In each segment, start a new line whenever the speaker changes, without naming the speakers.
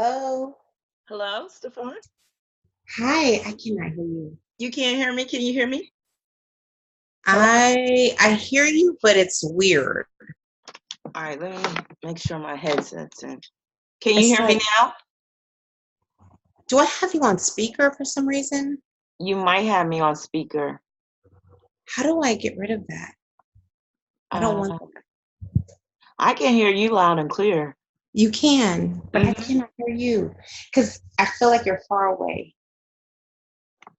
Oh,
Hello, Steffan.
hi. I cannot hear you.
You can't hear me? Can you hear me? Hello?
I hear you, but it's weird.
All right, let me make sure my headset's in. Can you
It's
hear me
like,
now?
do I have you on speaker for some reason?
You might have me on speaker.
How do I get rid of that? I don't want
Uh,
that.
I can hear you loud and clear.
You can, but I
Hmm.
cannot hear you because I feel like you're far away.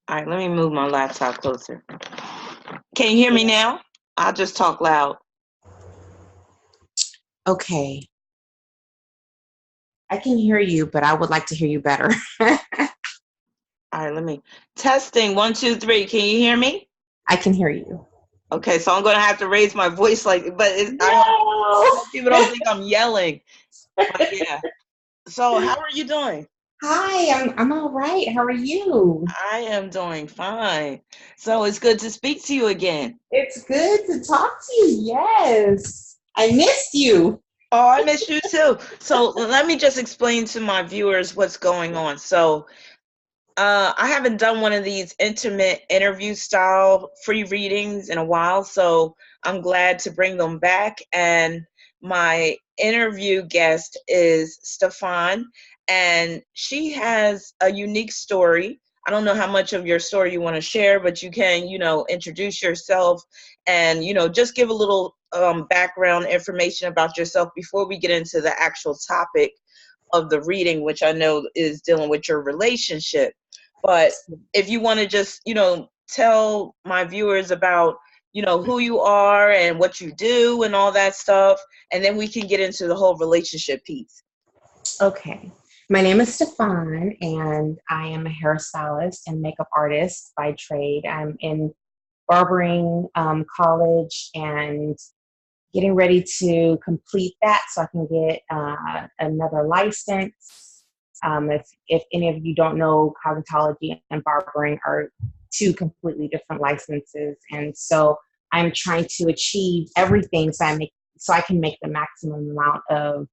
All right, let me move my laptop closer. Can you hear me
Yeah.
now? I'll just talk loud.
Okay. I can hear you, but I would like to hear you better.
All right, let me. Testing, one, two, three. Can you hear me?
I can hear you.
Okay, so I'm going to have to raise my voice I
No.
hope people don't think I'm yelling. But yeah. So, how are you doing?
Hi, I'm all right. How are you?
I am doing fine. So it's good to speak to you again.
It's good to talk to you. Yes. I missed you.
Oh, I miss you too. So let me just explain to my viewers what's going on. I haven't done one of these intimate interview style free readings in a while, so I'm glad to bring them back. And my interview guest is Steffan, and she has a unique story. I don't know how much of your story you want to share, but you can, introduce yourself and, just give a little background information about yourself before we get into the actual topic of the reading, which I know is dealing with your relationship. But if you want to just, tell my viewers about, who you are and what you do and all that stuff, and then we can get into the whole relationship piece.
Okay. My name is Stefan, and I am a hairstylist and makeup artist by trade. I'm in barbering college and getting ready to complete that so I can get another license. If any of you don't know, cosmetology and barbering are two completely different licenses, and so I'm trying to achieve everything so I can make the maximum amount of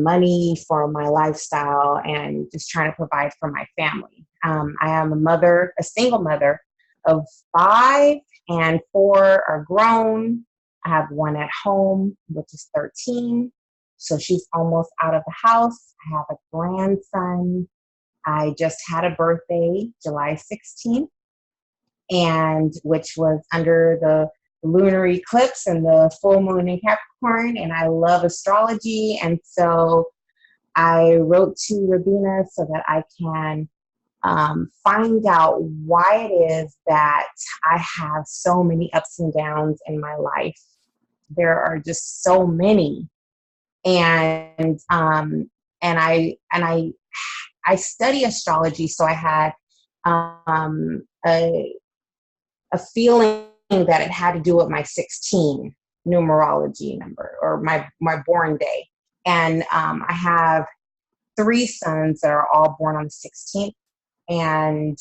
money for my lifestyle and just trying to provide for my family. I am a mother, a single mother of five, and four are grown. I have one at home, which is 13. So she's almost out of the house. I have a grandson. I just had a birthday, July 16th, and which was under the lunar eclipse and the full moon in Capricorn. And I love astrology. And so I wrote to Rabina so that I can find out why it is that I have so many ups and downs in my life. There are just so many, and I study astrology, so I had um, a a feeling that it had to do with my 16 numerology number or my born day, and I have three sons that are all born on the 16th. And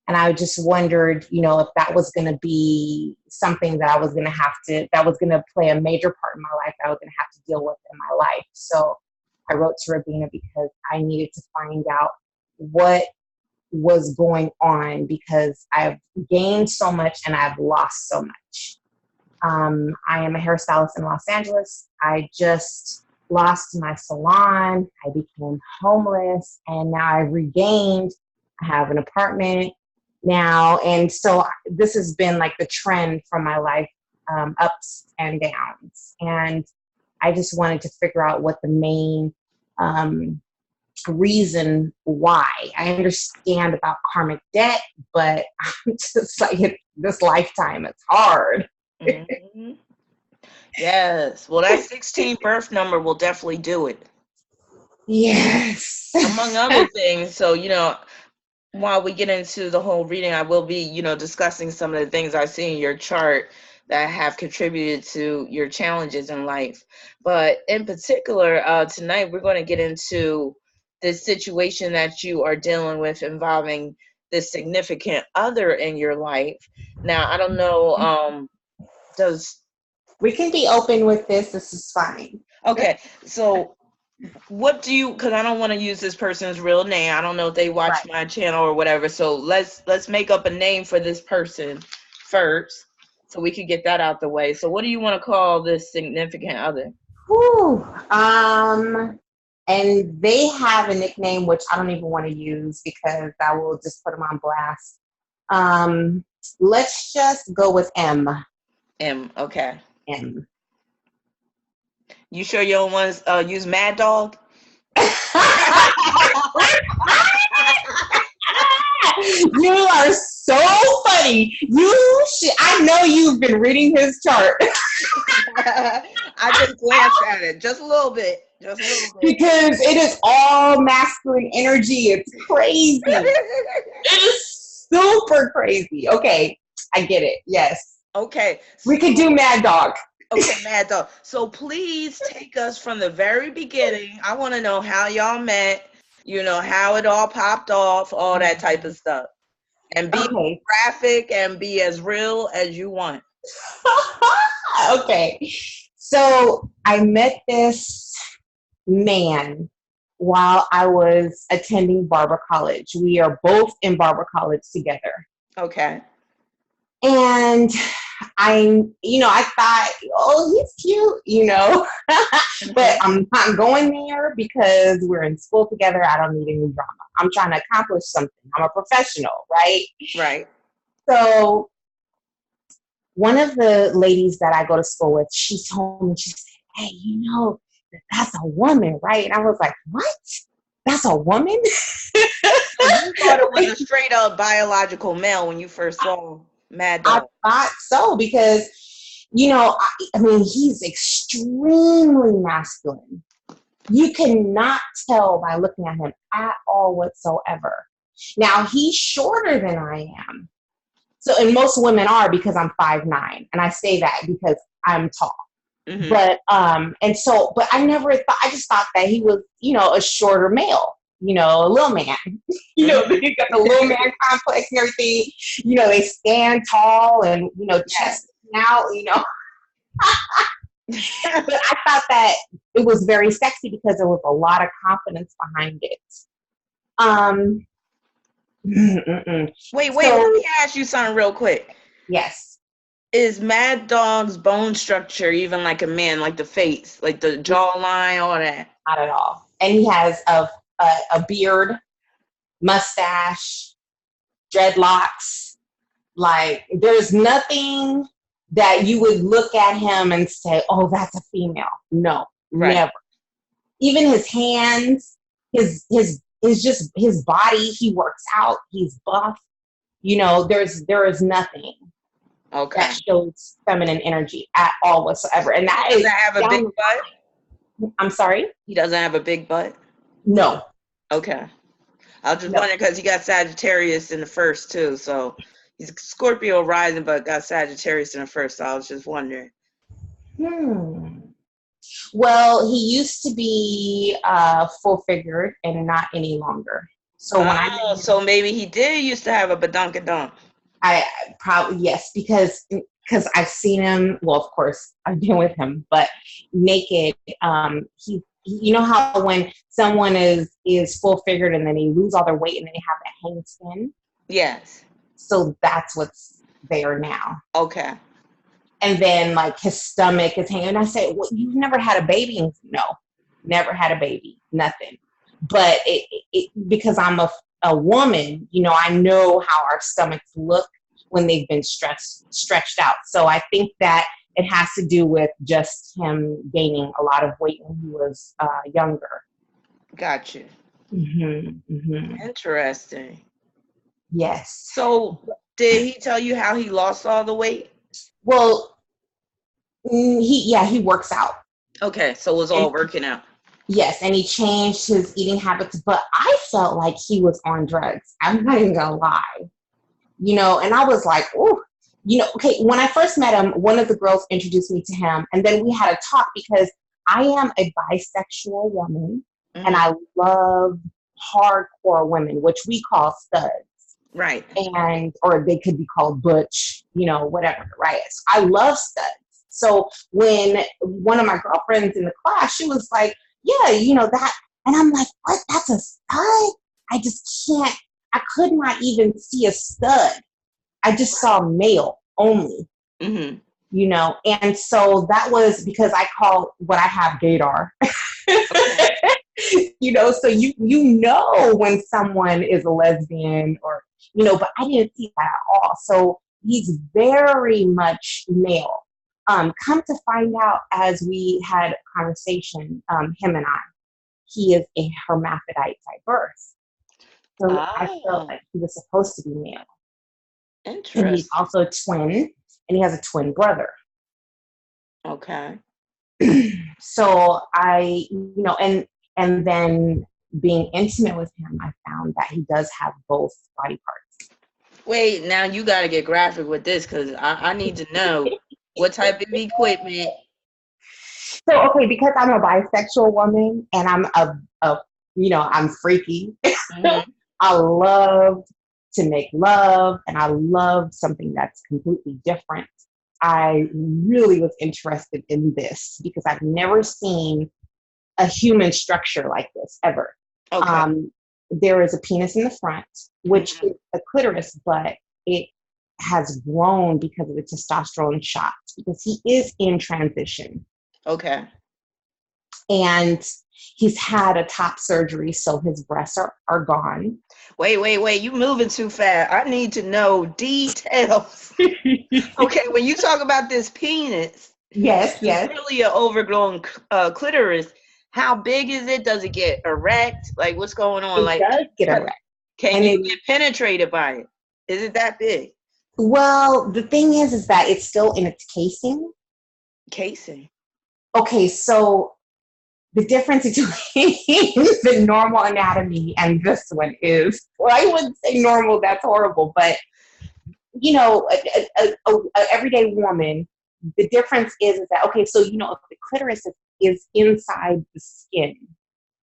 and I just wondered, if that was going to be something that I was going to that was going to play a major part in my life, that I was going to have to deal with in my life. So I wrote to Rabina because I needed to find out what was going on, because I've gained so much and I've lost so much. I am a hairstylist in Los Angeles. I just lost my salon. I became homeless, and now I've regained. I have an apartment now. And so this has been like the trend from my life, ups and downs. And I just wanted to figure out what the main um, reason why. I understand about karmic debt, but I'm just like, this lifetime, it's hard.
Hmm. Yes. Well, that 16 birth number will definitely do it,
Yes.
among other things. So, while we get into the whole reading, I will be, discussing some of the things I see in your chart that have contributed to your challenges in life. But in particular, tonight we're going to get into this situation that you are dealing with involving this significant other in your life. Now, I don't know, does
We can be open with this. This is fine.
okay, so What do you, because I don't want to use this person's real name. I don't know if they watch
Right.
my channel or whatever. So let's make up a name for this person first so we can get that out the way. So what do you want to call this significant other?
Whew. And they have a nickname which I don't even want to use because I will just put them on blast. Um, let's just go with M.
M. Okay.
M.
You sure you don't want to use Mad Dog?
You are so funny. You should, I know you've been reading his chart
I just glanced at it just a little bit. Just a little bit.
because it is all masculine energy. It's crazy. It is super crazy. Okay, I get it. Yes.
Okay.
We could do Mad Dog.
Okay, Mad Dog. So please take us from the very beginning. I want to know how y'all met, how it all popped off, all that type of stuff. And be
Okay.
graphic and be as real as you want.
Okay. So I met this man while I was attending Barber College. We are both in Barber College together.
Okay.
And I thought, oh, he's cute, but I'm not going there because we're in school together. I don't need any drama. I'm trying to accomplish something. I'm a professional, right?
Right.
So one of the ladies that I go to school with, she told me, she said, hey, that's a woman, right? And I was like, what? That's a woman?
So you thought it was a straight up biological male when you first saw Mad Dog?
I thought so because, I mean, he's extremely masculine. You cannot tell by looking at him at all whatsoever. Now, he's shorter than I am. So, and most women are because I'm 5'9", and I say that because I'm tall.
Mm-hmm.
But but I never thought. I just thought that he was, a shorter male, a little man.
Mm-hmm.
You got the little man complex and everything. They stand tall and chest out. But I thought that it was very sexy because there was a lot of confidence behind it.
Wait, let me ask you something real quick.
Yes.
Is Mad Dog's bone structure even like a man, like the face, like the jawline, all that?
Not at all. And he has a beard, mustache, dreadlocks. Like, there's nothing that you would look at him and say, oh, that's a female. No,
Right.
Never. Even his hands, his body, he works out, he's buff. There is nothing that shows feminine energy at all whatsoever. And that
doesn't have a big butt?
I'm sorry?
He doesn't have a big butt?
No.
Okay. I was just wondering because he got Sagittarius in the first too. So he's Scorpio rising, but got Sagittarius in the first. So I was just wondering.
Well, he used to be full figured and not any longer. So
so maybe he did used to have a badunkadunk.
I probably, yes, because I've seen him. Well, of course, I've been with him, but naked. He, you know how when someone is full figured and then they lose all their weight and then they have that hang skin.
Yes.
So that's what's there now.
Okay.
And then like his stomach is hanging. And I say, well, you've never had a baby? And no, never had a baby, nothing. But it because I'm a woman, I know how our stomachs look when they've been stretched out. So I think that it has to do with just him gaining a lot of weight when he was younger.
Gotcha.
Mm-hmm.
Interesting.
Yes.
So did he tell you how he lost all the weight?
Well, he works out.
Okay, so it was all working out.
Yes, and he changed his eating habits, but I felt like he was on drugs. I'm not even gonna lie. And I was like, oh, okay, when I first met him, one of the girls introduced me to him, and then we had a talk because I am a bisexual woman, and I love hardcore women, which we call studs.
Right.
Or they could be called butch, whatever, right? So I love studs. So when one of my girlfriends in the class, she was like, yeah, that. And I'm like, what? That's a stud? I just can't, I could not even see a stud. I just saw male only,
Mm-hmm.
and so that was because I call what I have gaydar.
Okay.
So when someone is a lesbian or, but I didn't see that at all. So he's very much male. Come to find out as we had a conversation, him and I, he is a hermaphrodite by birth. So I felt
Ah,
like he was supposed to be male. And he's
interesting.
also a twin, and he has a twin brother.
Okay.
So and then being intimate with him, I found that he does have both body parts.
Wait, now you got to get graphic with this because I need to know what type of equipment.
So, okay, because I'm a bisexual woman and I'm freaky.
Mm-hmm.
I love to make love and I love something that's completely different. I really was interested in this because I've never seen a human structure like this ever.
Okay.
Um, there is a penis in the front, which
Mm-hmm.
is a clitoris, but it has grown because of the testosterone shots because he is in transition.
Okay.
And he's had a top surgery, so his breasts are gone.
Wait. You moving too fast. I need to know details. Okay, when you talk about this penis,
Yes,
which is
yes.
really an overgrown clitoris, how big is it? Does it get erect? Like, what's going on?
It
Like,
does get erect.
can
And
you
it,
get penetrated by it? Is it that big?
well, the thing is that it's still in its casing.
Casing.
Okay, so the difference between the normal anatomy and this one is, well, I wouldn't say normal, that's horrible, but a everyday woman, the difference is that, okay, so, if the clitoris is inside the skin,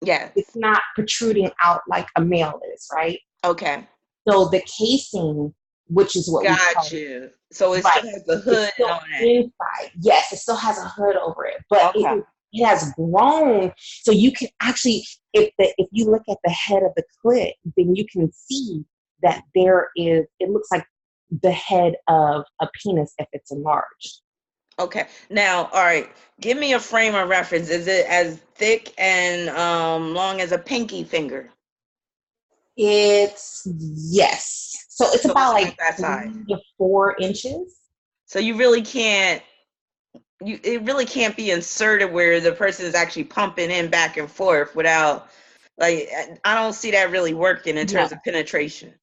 it's
Yes.
not protruding out like a male is, right?
Okay.
So the casing, which is what we
Got
call
you. So it
right,
still has the
it's
hood and
still
all that.
inside. Yes, it still has a hood over it, but
Okay.
it has grown. So you can actually, if you look at the head of the clit, then you can see that it looks like the head of a penis if it's enlarged.
Okay. Now, all right. Give me a frame of reference. Is it as thick and long as a pinky finger?
It's yes. So it's
So
about
it's
like
like that size.
3 to 4 inches.
So you really can't it really can't be inserted where the person is actually pumping in back and forth without like I don't see that really working in
No,
terms of penetration.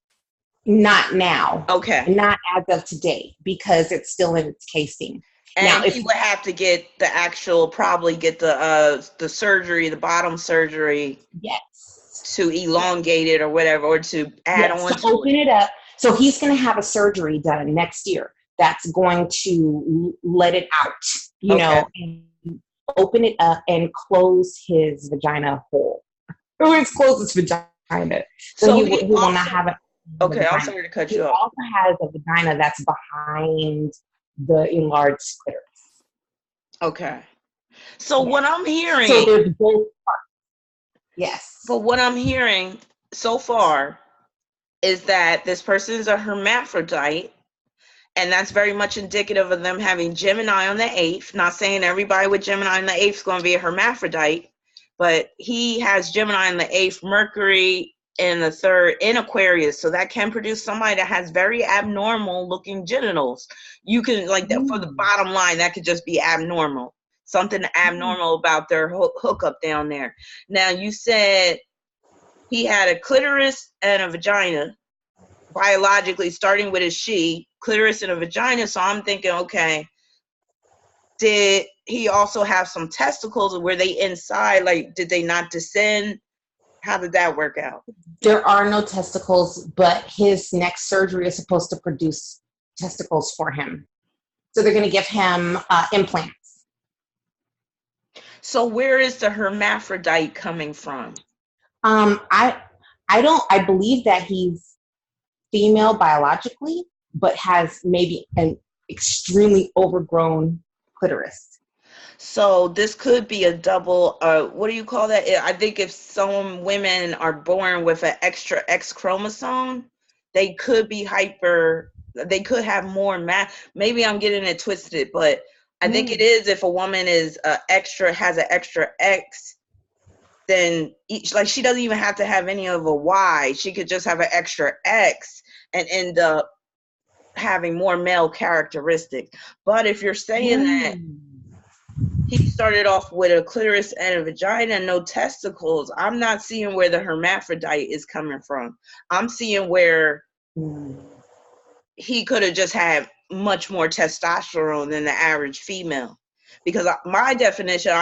not now.
Okay.
Not as of today because it's still in its casing. Now,
And he would have to get the actual probably get the surgery, the bottom surgery
yes.
to elongate it or whatever or to add
Yes,
on
to
to
open
it.
it up. So he's going to have a surgery done next year that's going to let it out,
Okay.
and open it up and close his vagina hole. Or it's close his vagina. So
So
he
he
will not
also
have a
okay, I'm
vagina.
sorry to cut
He
you off.
also has a vagina that's behind the enlarged clitoris.
Okay. So
Yes.
what I'm
So
hearing,
there's both parts. Yes.
but what I'm hearing so far is that this person is a hermaphrodite, and that's very much indicative of them having Gemini on the 8th. Not saying everybody with Gemini on the 8th is going to be a hermaphrodite, but he has Gemini on the 8th, Mercury in the 3rd in Aquarius. So that can produce somebody that has very abnormal looking genitals. You can, like, that for the
Mm.
bottom line, that could just be abnormal. Something
Mm.
abnormal about their hookup down there. Now, you said he had a clitoris and a vagina biologically starting with a she, clitoris and a vagina. So I'm thinking, okay, did he also have some testicles or were they inside? Like, did they not descend? How did that work out?
There are no testicles, but his next surgery is supposed to produce testicles for him. So they're going to give him implants.
So where is the hermaphrodite coming from?
Um, I I believe that he's female biologically, but has maybe an extremely overgrown clitoris.
So this could be a double, what do you call that? I think if some women are born with an extra X chromosome, they could be they could have more maybe I'm getting it twisted, but I think it is if a woman is has an extra X, then like she doesn't even have to have any of a Y. She could just have an extra X and end up having more male characteristics. But if you're saying that he started off with a clitoris and a vagina, no testicles, I'm not seeing where the hermaphrodite is coming from. I'm seeing where he could have just had much more testosterone than the average female. Because my definition,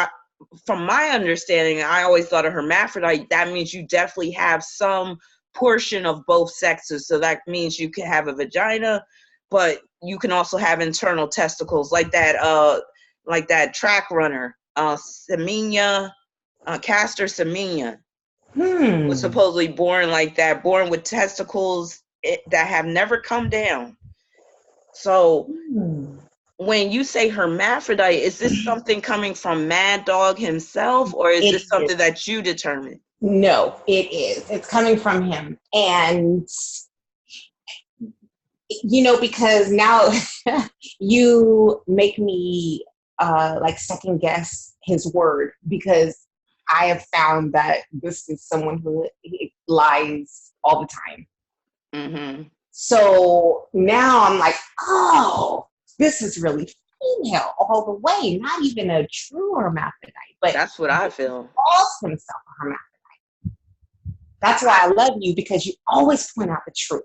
from my understanding, I always thought a hermaphrodite, that means you definitely have some portion of both sexes. So that means you can have a vagina, but you can also have internal testicles, like that track runner, Semenya, Caster Semenya, was supposedly born like that, born with testicles that have never come down. So when you say hermaphrodite, is this something coming from Mad Dog himself, or is this something that you determined?
No, it is. It's coming from him. And, because now you make me like second guess his word, because I have found that this is someone who lies all the time.
Mm-hmm.
So now I'm like, oh, this is really female all the way, not even a true hermaphrodite. But
that's what I feel.
Calls himself a hermaphrodite. That's why I love you, because you always point out the truth.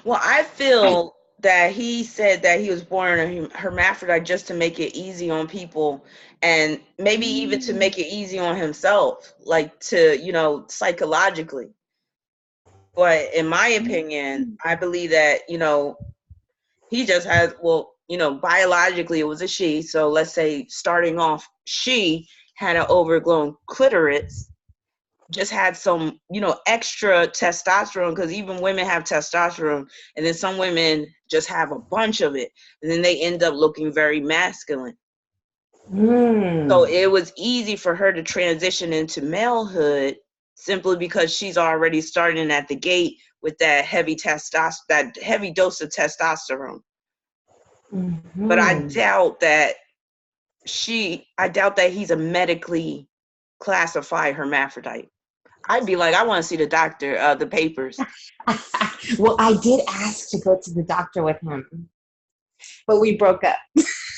Well, I feel that he said that he was born a hermaphrodite just to make it easy on people, and maybe even to make it easy on himself, like to, psychologically. But in my opinion, I believe that, he just has, biologically it was a she. So let's say starting off, she had an overgrown clitoris, just had some, extra testosterone, because even women have testosterone, and then some women just have a bunch of it, and then they end up looking very masculine. So it was easy for her to transition into malehood simply because she's already starting at the gate with that heavy dose of testosterone. But I doubt that he's a medically classified hermaphrodite. I'd be like, I want to see the doctor, the papers.
Well, I did ask to go to the doctor with him, but we broke up.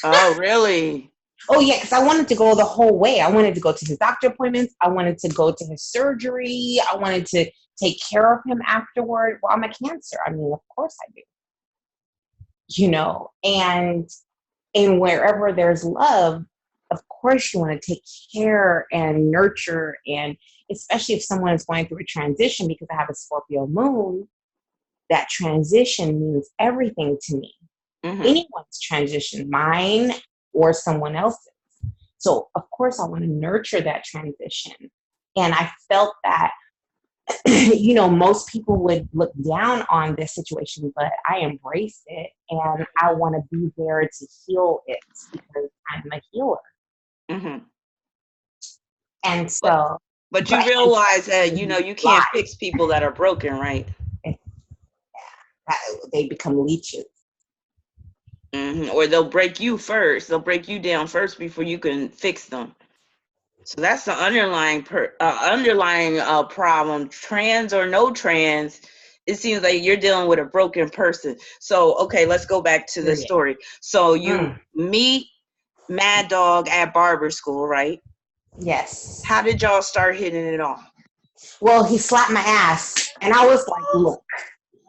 Oh, really?
Oh, yeah, because I wanted to go the whole way. I wanted to go to his doctor appointments. I wanted to go to his surgery. I wanted to take care of him afterward. Well, I'm a Cancer. I mean, of course I do. And wherever there's love, of course you want to take care and nurture, and especially if someone is going through a transition, because I have a Scorpio moon, that transition means everything to me. Mm-hmm. Anyone's transition, mine or someone else's. So of course I want to nurture that transition. And I felt that, most people would look down on this situation, but I embrace it, and I want to be there to heal it, because I'm a healer. Mm-hmm. And so,
but you realize that, you can't fix people that are broken, right?
They become leeches.
Mm-hmm. Or they'll break you first. They'll break you down first before you can fix them. So that's the underlying problem. Trans or no trans, it seems like you're dealing with a broken person. So, okay, let's go back to the story. So you meet Mad Dog at barber school, right?
Yes.
How did y'all start hitting it off?
Well, he slapped my ass, and I was like, look,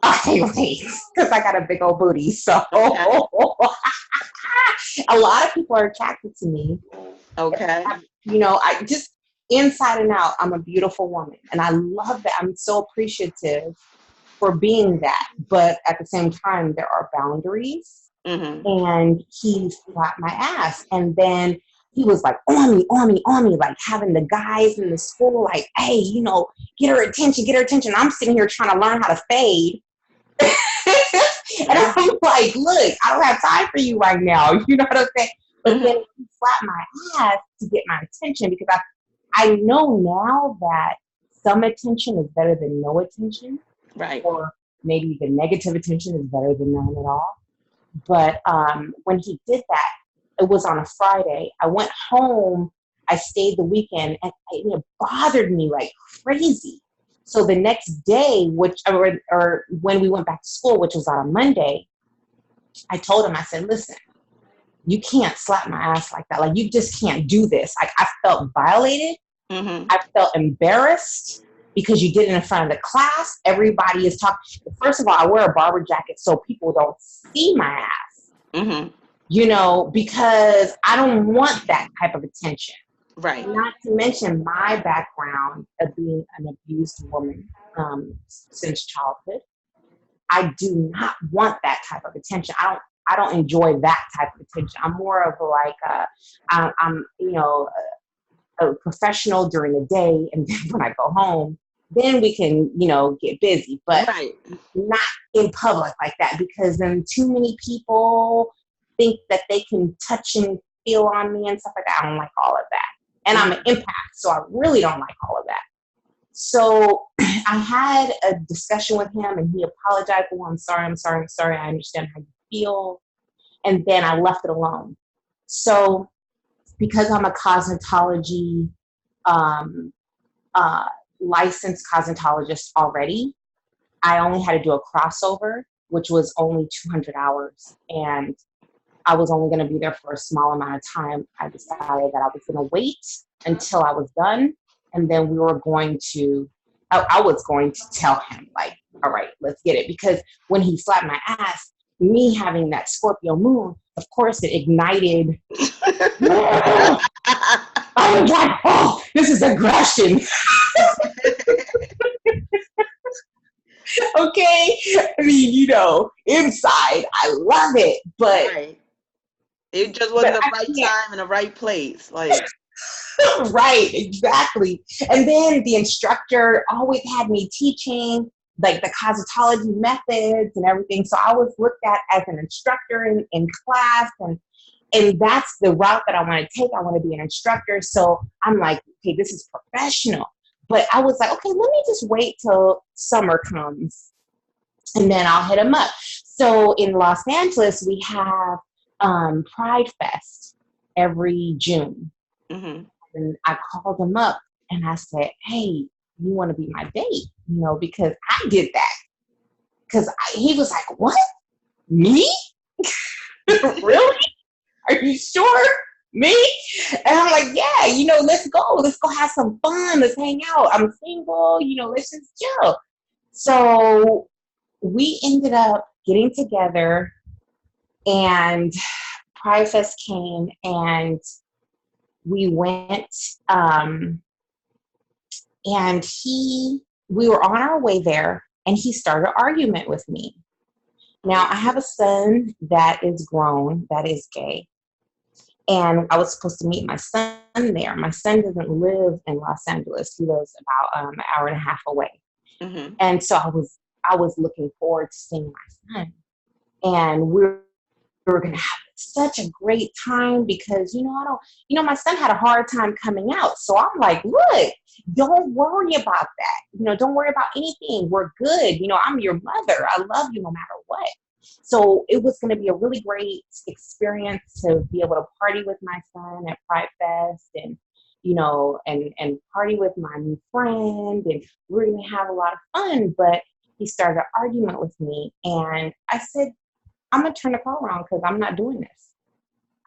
okay, wait, because I got a big old booty. So a lot of people are attracted to me.
Okay.
I just, inside and out, I'm a beautiful woman, and I love that. I'm so appreciative for being that. But at the same time, there are boundaries. Mm-hmm. And he slapped my ass, and then he was like on me, like having the guys in the school like, hey, get her attention. I'm sitting here trying to learn how to fade. And I'm like, look, I don't have time for you right now. You know what I'm saying? But then he slapped my ass to get my attention because I know now that some attention is better than no attention.
Right.
Or maybe the negative attention is better than none at all. But when he did that, it was on a Friday. I went home. I stayed the weekend, and it bothered me like crazy. So the next day, or when we went back to school, which was on a Monday, I told him, I said, listen, you can't slap my ass like that. Like, you just can't do this. Like, I felt violated. I felt embarrassed because you did it in front of the class. Everybody is talking. First of all, I wear a barber jacket so people don't see my ass, because I don't want that type of attention.
Right.
Not to mention my background of being an abused woman since childhood. I do not want that type of attention. I don't enjoy that type of attention. I'm more of I'm a professional during the day, and then when I go home, then we can, get busy, but not in public like that, because then too many people think that they can touch and feel on me and stuff like that. I don't like all of that. And I'm an empath, so I really don't like all of that. So I had a discussion with him, and he apologized. Oh, I'm sorry. I understand how you feel. And then I left it alone. So because I'm a cosmetology licensed cosmetologist already, I only had to do a crossover, which was only 200 hours. And I was only going to be there for a small amount of time. I decided that I was going to wait until I was done. And then I was going to tell him, like, all right, let's get it. Because when he slapped my ass, me having that Scorpio moon, of course, it ignited. I was like, oh, this is aggression. Okay? I mean, inside, I love it. But
it just wasn't the right time and the right place. Like,
right, exactly. And then the instructor always had me teaching like the cosmetology methods and everything. So I was looked at as an instructor in class, and that's the route that I want to take. I want to be an instructor. So I'm like, okay, this is professional. But I was like, okay, let me just wait till summer comes, and then I'll hit him up. So in Los Angeles, we have Pride Fest every June. And I called him up and I said, hey, you want to be my date? Because I did that. Because he was like, what? Me? Really? Are you sure? Me? And I'm like, yeah, let's go. Let's go have some fun. Let's hang out. I'm single, let's just chill. So we ended up getting together, and Pride Fest came, and we went, and we were on our way there, and he started an argument with me. Now, I have a son that is grown, that is gay, and I was supposed to meet my son there. My son doesn't live in Los Angeles. He lives about an hour and a half away. And so I was looking forward to seeing my son, and we were going to have such a great time because, my son had a hard time coming out. So I'm like, look, don't worry about that. Don't worry about anything. We're good. I'm your mother. I love you no matter what. So it was going to be a really great experience to be able to party with my son at Pride Fest, and, and party with my new friend, and we're going to have a lot of fun. But he started an argument with me, and I said, I'm going to turn the call around because I'm not doing this.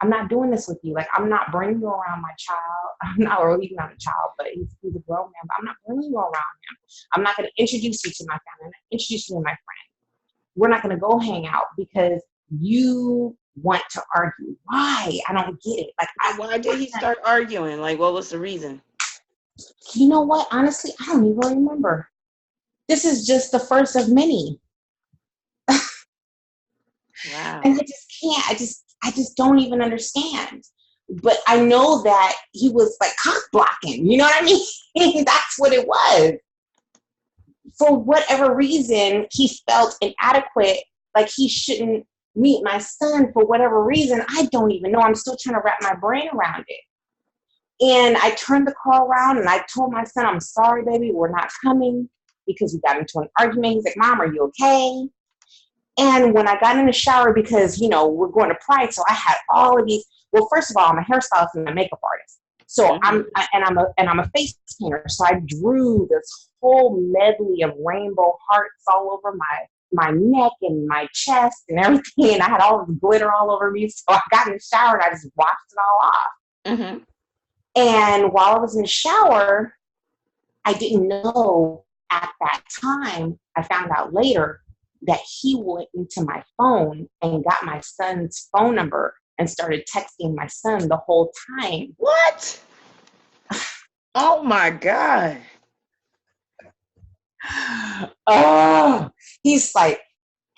I'm not doing this with you. Like, I'm not bringing you around my child. Or he's not a child, but he's a grown man. But I'm not bringing you around him. I'm not going to introduce you to my family. I'm not introduce you to my friend. We're not going to go hang out because you want to argue. Why? I don't get it. Like,
why did he start arguing? Like, what was the reason?
You know what? Honestly, I don't even remember. This is just the first of many.
Wow.
And I just can't. I just don't even understand. But I know that he was like cock blocking. You know what I mean? That's what it was. For whatever reason, he felt inadequate. Like he shouldn't meet my son for whatever reason. I don't even know. I'm still trying to wrap my brain around it. And I turned the call around and I told my son, I'm sorry, baby, we're not coming because we got into an argument. He's like, Mom, are you okay? And when I got in the shower, because, we're going to Pride, so I had all of these. Well, first of all, I'm a hairstylist and a makeup artist. So I'm a face painter. So I drew this whole medley of rainbow hearts all over my neck and my chest and everything. And I had all this glitter all over me. So I got in the shower and I just washed it all off.
Mm-hmm.
And while I was in the shower, I didn't know at that time, I found out later that he went into my phone and got my son's phone number and started texting my son the whole time.
What? Oh my God.
Oh, he's like,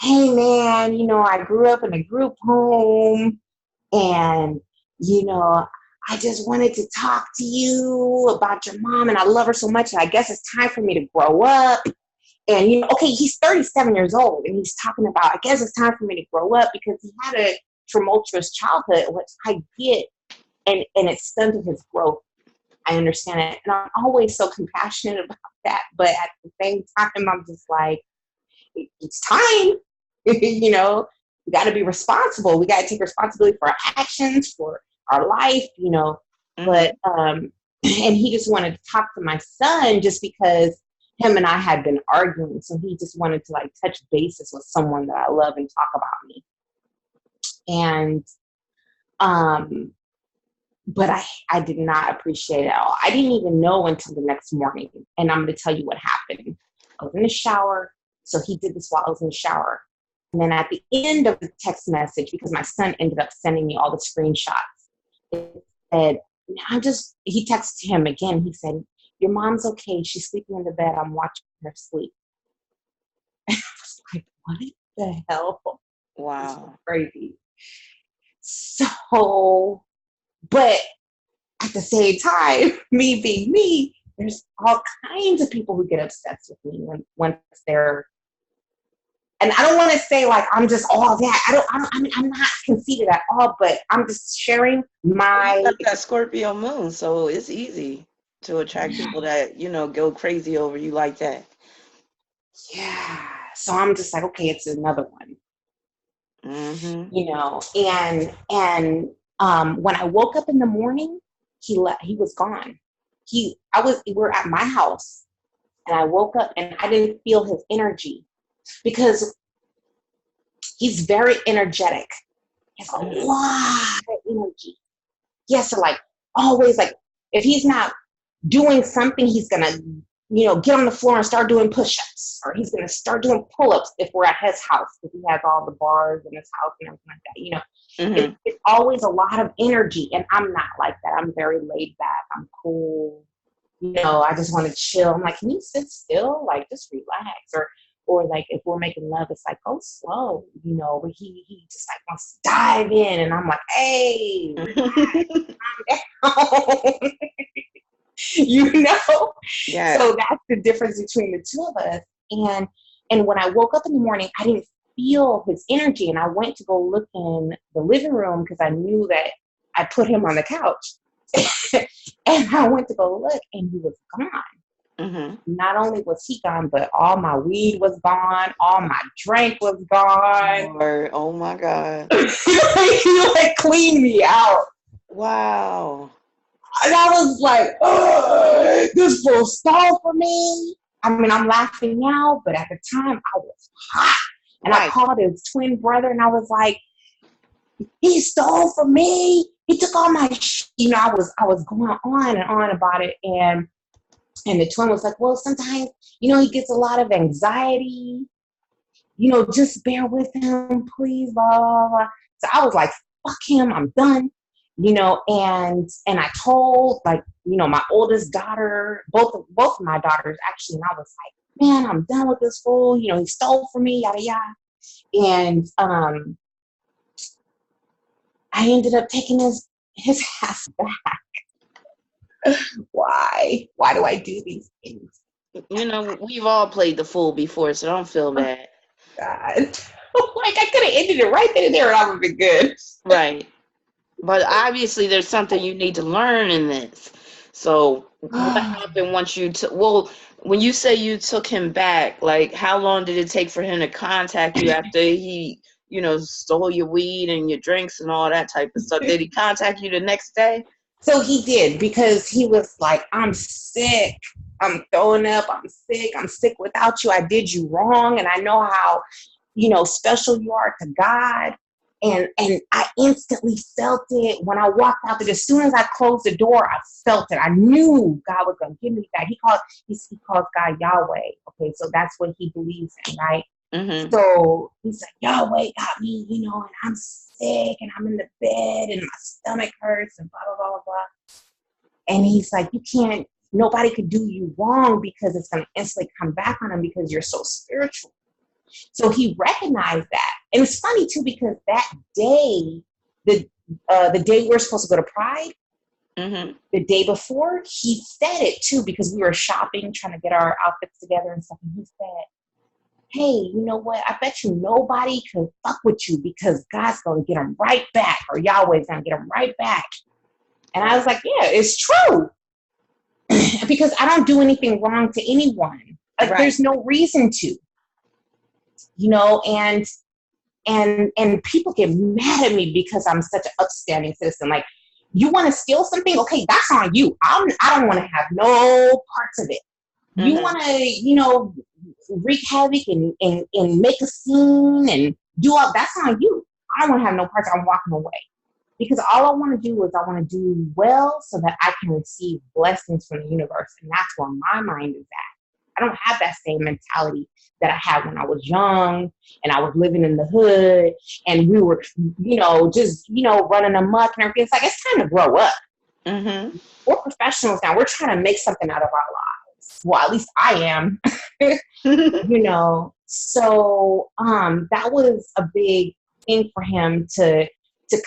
hey man, I grew up in a group home and, I just wanted to talk to you about your mom and I love her so much. And I guess it's time for me to grow up. And, okay, he's 37 years old and he's talking about, I guess it's time for me to grow up because he had a tumultuous childhood, which I get, and it stunted his growth. I understand it. And I'm always so compassionate about that. But at the same time, I'm just like, it's time. We got to be responsible. We got to take responsibility for our actions, for our life,
Mm-hmm.
But, and he just wanted to talk to my son just because him and I had been arguing. So he just wanted to touch bases with someone that I love and talk about me. And, but I did not appreciate it at all. I didn't even know until the next morning. And I'm going to tell you what happened. I was in the shower. So he did this while I was in the shower. And then at the end of the text message, because my son ended up sending me all the screenshots, it said, he texted him again. He said, your mom's okay. She's sleeping in the bed. I'm watching her sleep. I was like, what the hell?
Wow.
Crazy. So, but at the same time, me being me, there's all kinds of people who get obsessed with me once they're, and I don't want to say I'm just all that. I'm not conceited at all, but I'm just sharing my.
You got that Scorpio moon, so it's easy to attract people that, go crazy over you like that.
Yeah. So I'm just like, okay, it's another one.
Mm-hmm.
And when I woke up in the morning, he was gone. We were at my house and I woke up and I didn't feel his energy because he's very energetic. He has a lot of energy. He has to always if he's not doing something, he's gonna get on the floor and start doing push-ups, or he's gonna start doing pull-ups if we're at his house because he has all the bars in his house and everything like that.
Mm-hmm.
It's always a lot of energy, and I'm not like that. I'm very laid back. I'm cool. I just want to chill. I'm like, can you sit still? Just relax. Or if we're making love, it's go slow, but he just wants to dive in. And I'm like, hey, calm down.
Yeah.
So that's the difference between the two of us. And when I woke up in the morning, I didn't feel his energy. And I went to go look in the living room because I knew that I put him on the couch. And I went to go look and he was gone.
Mm-hmm.
Not only was he gone, but all my weed was gone. All my drink was gone.
Lord, oh my God.
He cleaned me out.
Wow.
And I was like, oh, this fool stole from me. I mean, I'm laughing now, but at the time I was hot. And I called his twin brother and I was like, he stole from me. He took all my I was going on and on about it. And the twin was like, well, sometimes, he gets a lot of anxiety. Just bear with him, please, blah, blah, blah. So I was like, fuck him, I'm done. And I told my oldest daughter, both of my daughters actually, and I was like, man, I'm done with this fool. He stole from me, yada, yada. And I ended up taking his ass back. Why? Why do I do these things?
We've all played the fool before, so don't feel bad.
God. Like, I could have ended it right then and there and I would have been good.
Right. But obviously there's something you need to learn in this. So what happened once you took, well, when you say you took him back, like how long did it take for him to contact you after he, stole your weed and your drinks and all that type of stuff? Did he contact you the next day?
So he did, because he was like, I'm sick. I'm throwing up. I'm sick without you. I did you wrong. And I know how, special you are to God. And I instantly felt it when I walked out there. As soon as I closed the door, I felt it. I knew God was going to give me that. He calls God Yahweh. Okay, so that's what he believes in, right?
Mm-hmm.
So he's like, Yahweh got me, and I'm sick and I'm in the bed and my stomach hurts and blah, blah, blah, blah, blah. And he's like, nobody could do you wrong, because it's going to instantly come back on him because you're so spiritual. So he recognized that. And it's funny too, because that day, the day we were supposed to go to Pride,
mm-hmm.
the day before, he said it too, because we were shopping, trying to get our outfits together and stuff. And he said, hey, you know what? I bet you nobody can fuck with you, because God's going to get them right back, or Yahweh's going to get them right back. And I was like, yeah, it's true. Because I don't do anything wrong to anyone. Like, right. There's no reason to, and people get mad at me because I'm such an upstanding citizen. Like, you want to steal something? Okay, that's on you. I don't want to have no parts of it. You want to, wreak havoc and make a scene and do all, that's on you. I don't want to have no parts. I'm walking away. Because all I want to do is I want to do well so that I can receive blessings from the universe. And that's where my mind is at. I don't have that same mentality that I had when I was young and I was living in the hood and we were, just, running amok and everything. It's like, it's time to grow up.
Mm-hmm.
We're professionals now. We're trying to make something out of our lives. Well, at least I am. So that was a big thing for him to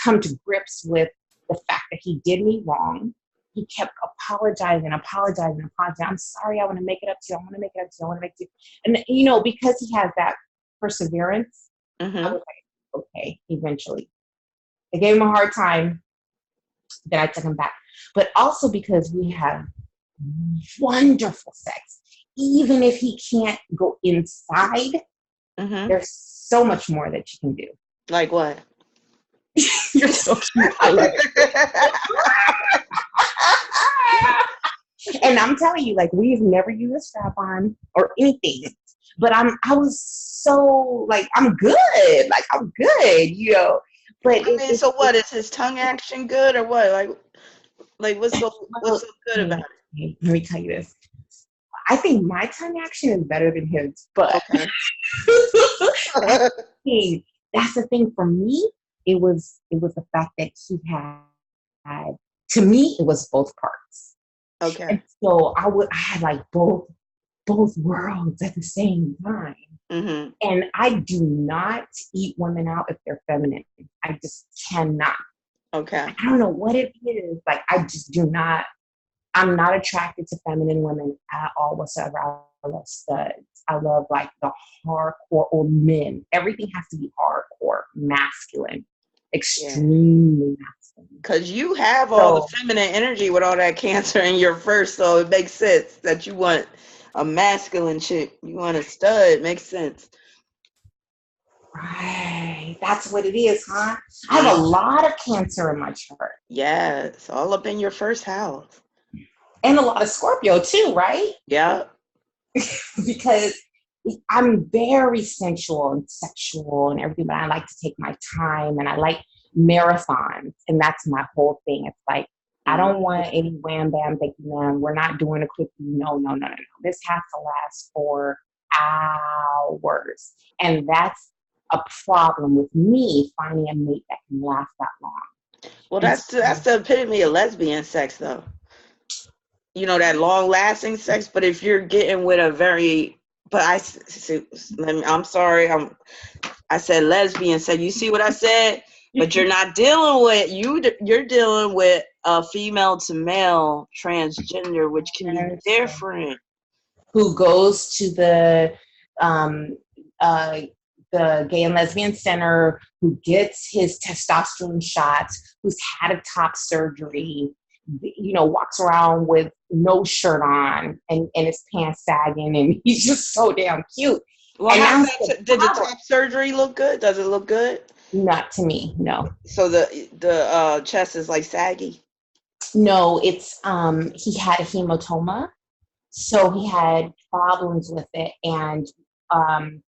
come to grips with the fact that he did me wrong. He kept apologizing. I'm sorry. I want to make it up to you. I want to make it up to you. I want to make it. And, because he has that perseverance,
mm-hmm.
I was like, okay, eventually. I gave him a hard time. Then I took him back. But also because we have wonderful sex. Even if he can't go inside,
mm-hmm.
there's so much more that you can do.
Like what?
You're so cute. I love it. And I'm telling you, like, we've never used a strap on or anything. But I was so, like, I'm good. Like, I'm good, But
so what? Is his tongue action good or what? Like what's so good about
it? Let me tell you this. I think my tongue action is better than his, but
okay.
That's the thing for me. It was the fact that he had, to me, it was both parts.
Okay.
And so I had like both worlds at the same time.
Mm-hmm.
And I do not eat women out if they're feminine. I just cannot.
Okay.
I don't know what it is. Like, I just do not. I'm not attracted to feminine women at all whatsoever. I love studs. I love like the hardcore old men. Everything has to be hardcore, masculine, extremely masculine.
Because you have all the feminine energy with all that Cancer in your first, so it makes sense that you want a masculine chick. You want a stud. Makes sense.
Right. That's what it is, huh? I have a lot of Cancer in my chart.
Yeah, it's all up in your first house.
And a lot of Scorpio too, right?
Yeah.
Because I'm very sensual and sexual and everything, but I like to take my time and I like marathons. And that's my whole thing. It's like, I don't want any wham bam, thank you, ma'am. We're not doing a quickie. No. This has to last for hours. And that's a problem with me finding a mate that can last that long.
Well, that's the epitome of lesbian sex, though. That long-lasting sex. But if you're getting with a very, I'm sorry, I said lesbian sex. You see what I said? But you're not dealing with you're dealing with a female to male transgender, which can be different.
Who goes to the the Gay and Lesbian Center, who gets his testosterone shots, who's had a top surgery, walks around with no shirt on and his pants sagging, and he's just so damn cute.
Well,
And
how's
that's
that?
the
Did the
problem.
top surgery look good? Does it look good?
Not to me, no.
So the chest is like saggy.
No, it's he had a hematoma, so he had problems with it, and um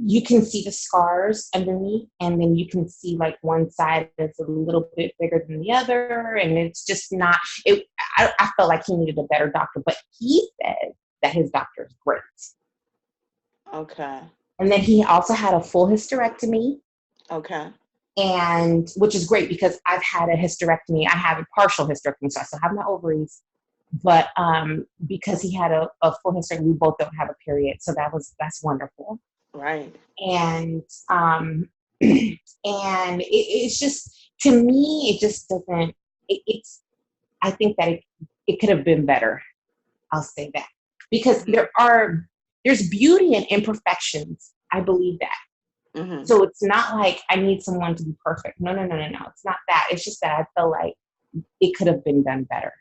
you can see the scars underneath, and then you can see like one side is a little bit bigger than the other, and it's just not it. I felt like he needed a better doctor, but he said that his doctor is great.
Okay.
And then he also had a full hysterectomy,
Okay.
and which is great because I've had a hysterectomy. I have a partial hysterectomy, so I still have my ovaries, but because he had a full hysterectomy, we both don't have a period, so that's wonderful.
Right.
And it's just, to me, it just doesn't. It's I think that it could have been better. I'll say that, because there's beauty in imperfections. I believe that.
Mm-hmm.
So it's not like I need someone to be perfect. No, no, no, no, no. It's not that. It's just that I feel like it could have been done better.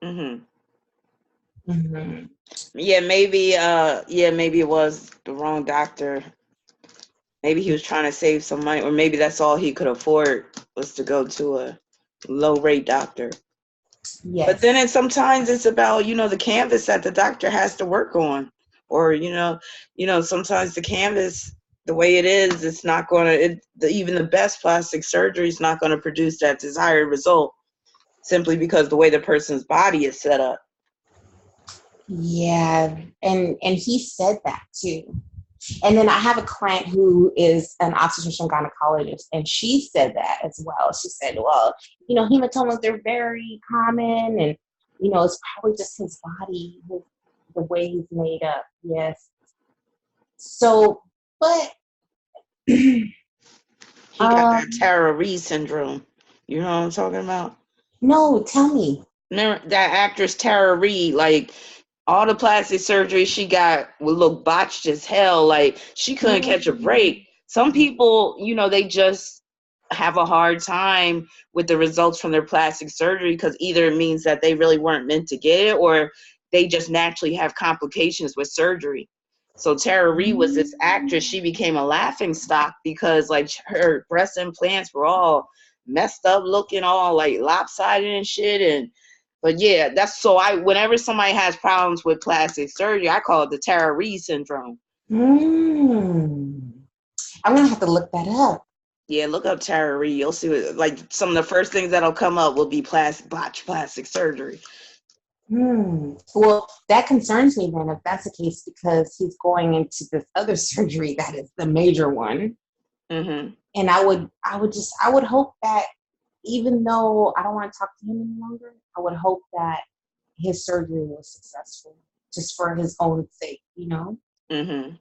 Mm-hmm.
Mm-hmm.
Yeah, maybe it was the wrong doctor. Maybe he was trying to save some money, or maybe that's all he could afford was to go to a low rate doctor. But then
Yes.
sometimes it's about, the canvas that the doctor has to work on. Or, sometimes the canvas, the way it is, it's not going to, even the best plastic surgery is not going to produce that desired result, simply because the way the person's body is set up.
Yeah, and he said that too. And then I have a client who is an obstetrician gynecologist, and she said that as well. She said, well, hematomas, they're very common, and, it's probably just his body, the way he's made up. Yes. So, but
He got that Tara Reid syndrome. You know what I'm talking about?
no, tell me.
Remember that actress Tara Reid, like all the plastic surgery she got would look botched as hell. Like she couldn't catch a break. Some people, they just have a hard time with the results from their plastic surgery because either it means that they really weren't meant to get it, or they just naturally have complications with surgery. So Tara Reid was this actress. She became a laughing stock because like her breast implants were all messed up looking, all like lopsided and shit. But yeah, that's so whenever somebody has problems with plastic surgery, I call it the Tara Reid syndrome.
I'm gonna have to look that up.
Yeah, look up Tara Reid. You'll see like some of the first things that'll come up will be botched plastic surgery.
Well, that concerns me then if that's the case, because he's going into this other surgery that is the major one.
Mm-hmm.
And I would hope that, even though I don't want to talk to him any longer, I would hope that his surgery was successful, just for his own sake,
Mm-hmm.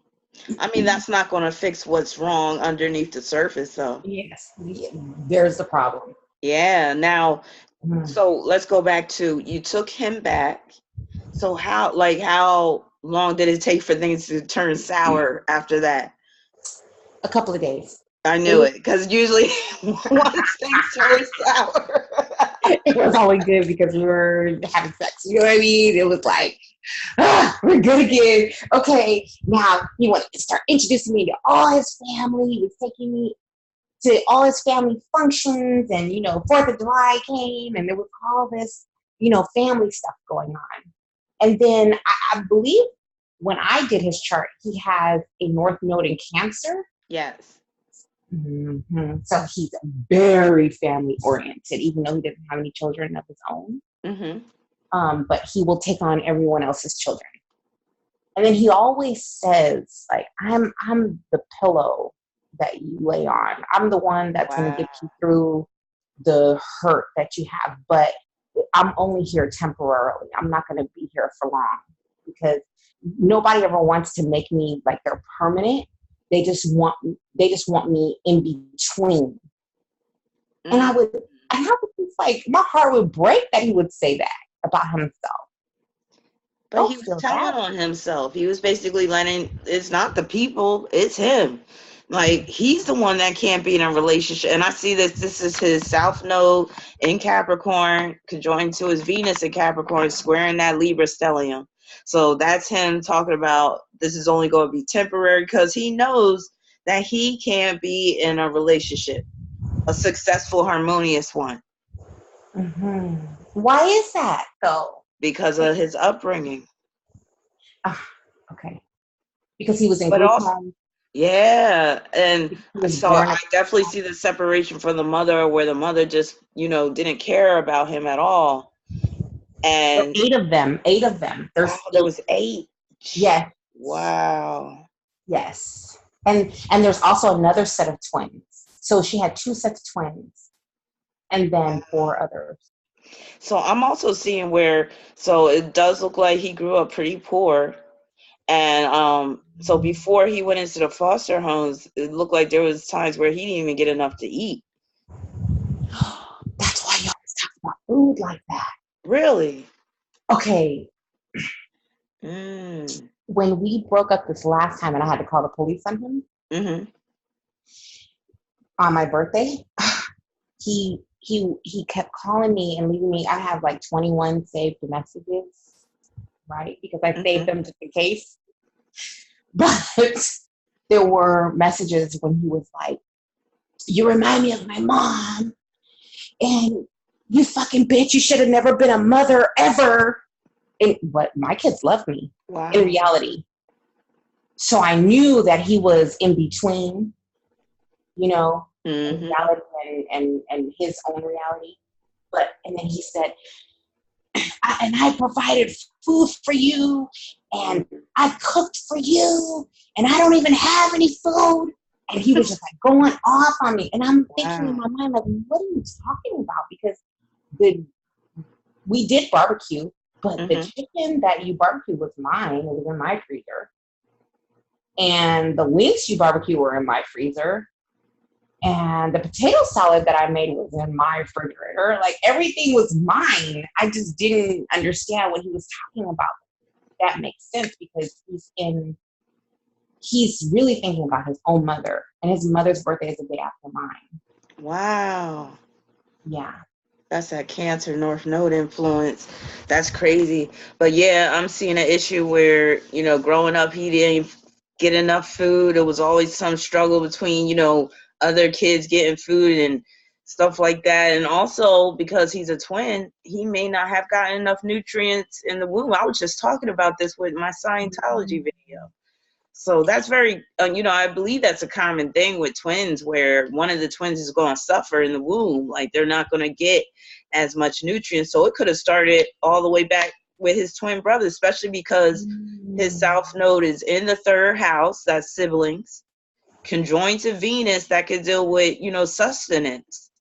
I mean, that's not going to fix what's wrong underneath the surface, though.
Yes, there's the problem.
Yeah. Now, so let's go back to, you took him back. So how long did it take for things to turn sour after that?
A couple of days.
I knew it, because usually once things turn sour.
It was only good because we were having sex. You know what I mean? It was like, we're good again. Okay, now he wanted to start introducing me to all his family. He was taking me to all his family functions, and 4th of July came, and there was all this, family stuff going on. And then I believe when I did his chart, he has a North Node in Cancer.
Yes.
Mm-hmm. So he's very family oriented, even though he doesn't have any children of his own.
Mm-hmm.
But he will take on everyone else's children. And then he always says, like, I'm the pillow that you lay on. I'm the one that's going to get you through the hurt that you have, but I'm only here temporarily. I'm not going to be here for long, because nobody ever wants to make me like they're permanent. They just want me in between. Mm-hmm. And I would just like, my heart would break that he would say that about himself.
But
Don't
he was
feel
telling
that.
on himself. He was basically letting, it's not the people, it's him. Like, he's the one that can't be in a relationship. And I see this is his South Node in Capricorn, conjoined to his Venus in Capricorn, squaring that Libra stellium. So that's him talking about this is only going to be temporary because he knows that he can't be in a relationship, a successful, harmonious one,
Hmm. Why is that though?
because of his upbringing.
Ah, okay. Because he was in
But
group
also,
home.
yeah, and
He was
so
born.
I definitely see the separation from the mother, where the mother just, didn't care about him at all.
There were
And
eight of them. Eight of them.
wow,
There's
there
eight.
was eight.
Yes.
Wow.
Yes. And there's also another set of twins. So she had two sets of twins, and then four others.
So I'm also seeing where, so it does look like he grew up pretty poor. And so before he went into the foster homes, it looked like there was times where he didn't even get enough to eat.
That's why you always talk about food like that.
Really?
Okay.
Mm.
When we broke up this last time and I had to call the police on him
Mm-hmm.
on my birthday, he kept calling me and leaving me. I have like 21 saved messages, right? Because I
Mm-hmm.
saved them just in case. But there were messages when he was like, "You remind me of my mom, and you fucking bitch, you should have never been a mother ever." But my kids love me in
Wow.
reality. So I knew that he was in between, you know,
Mm-hmm.
reality and his own reality. And then he said, and I provided food for you, and I cooked for you, and I don't even have any food. And he was just like going off on me. And I'm thinking in
Wow.
my mind, like, what are you talking about? Because the we did barbecue, but the
Mm-hmm.
chicken that you barbecued was mine. It was in my freezer. And the wings you barbecue were in my freezer. And the potato salad that I made was in my refrigerator. Like everything was mine. I just didn't understand what he was talking about. That makes sense because he's really thinking about his own mother. And his mother's birthday is the day after mine.
Wow.
Yeah.
That's that Cancer North Node influence. That's crazy. But yeah, I'm seeing an issue where, growing up, he didn't get enough food. It was always some struggle between, other kids getting food and stuff like that. And also because he's a twin, he may not have gotten enough nutrients in the womb. I was just talking about this with my Scientology video. So that's very, I believe that's a common thing with twins where one of the twins is going to suffer in the womb. Like they're not going to get as much nutrients. So it could have started all the way back with his twin brother, especially because his South Node is in the third house, that's siblings, conjoined to Venus that could deal with, sustenance,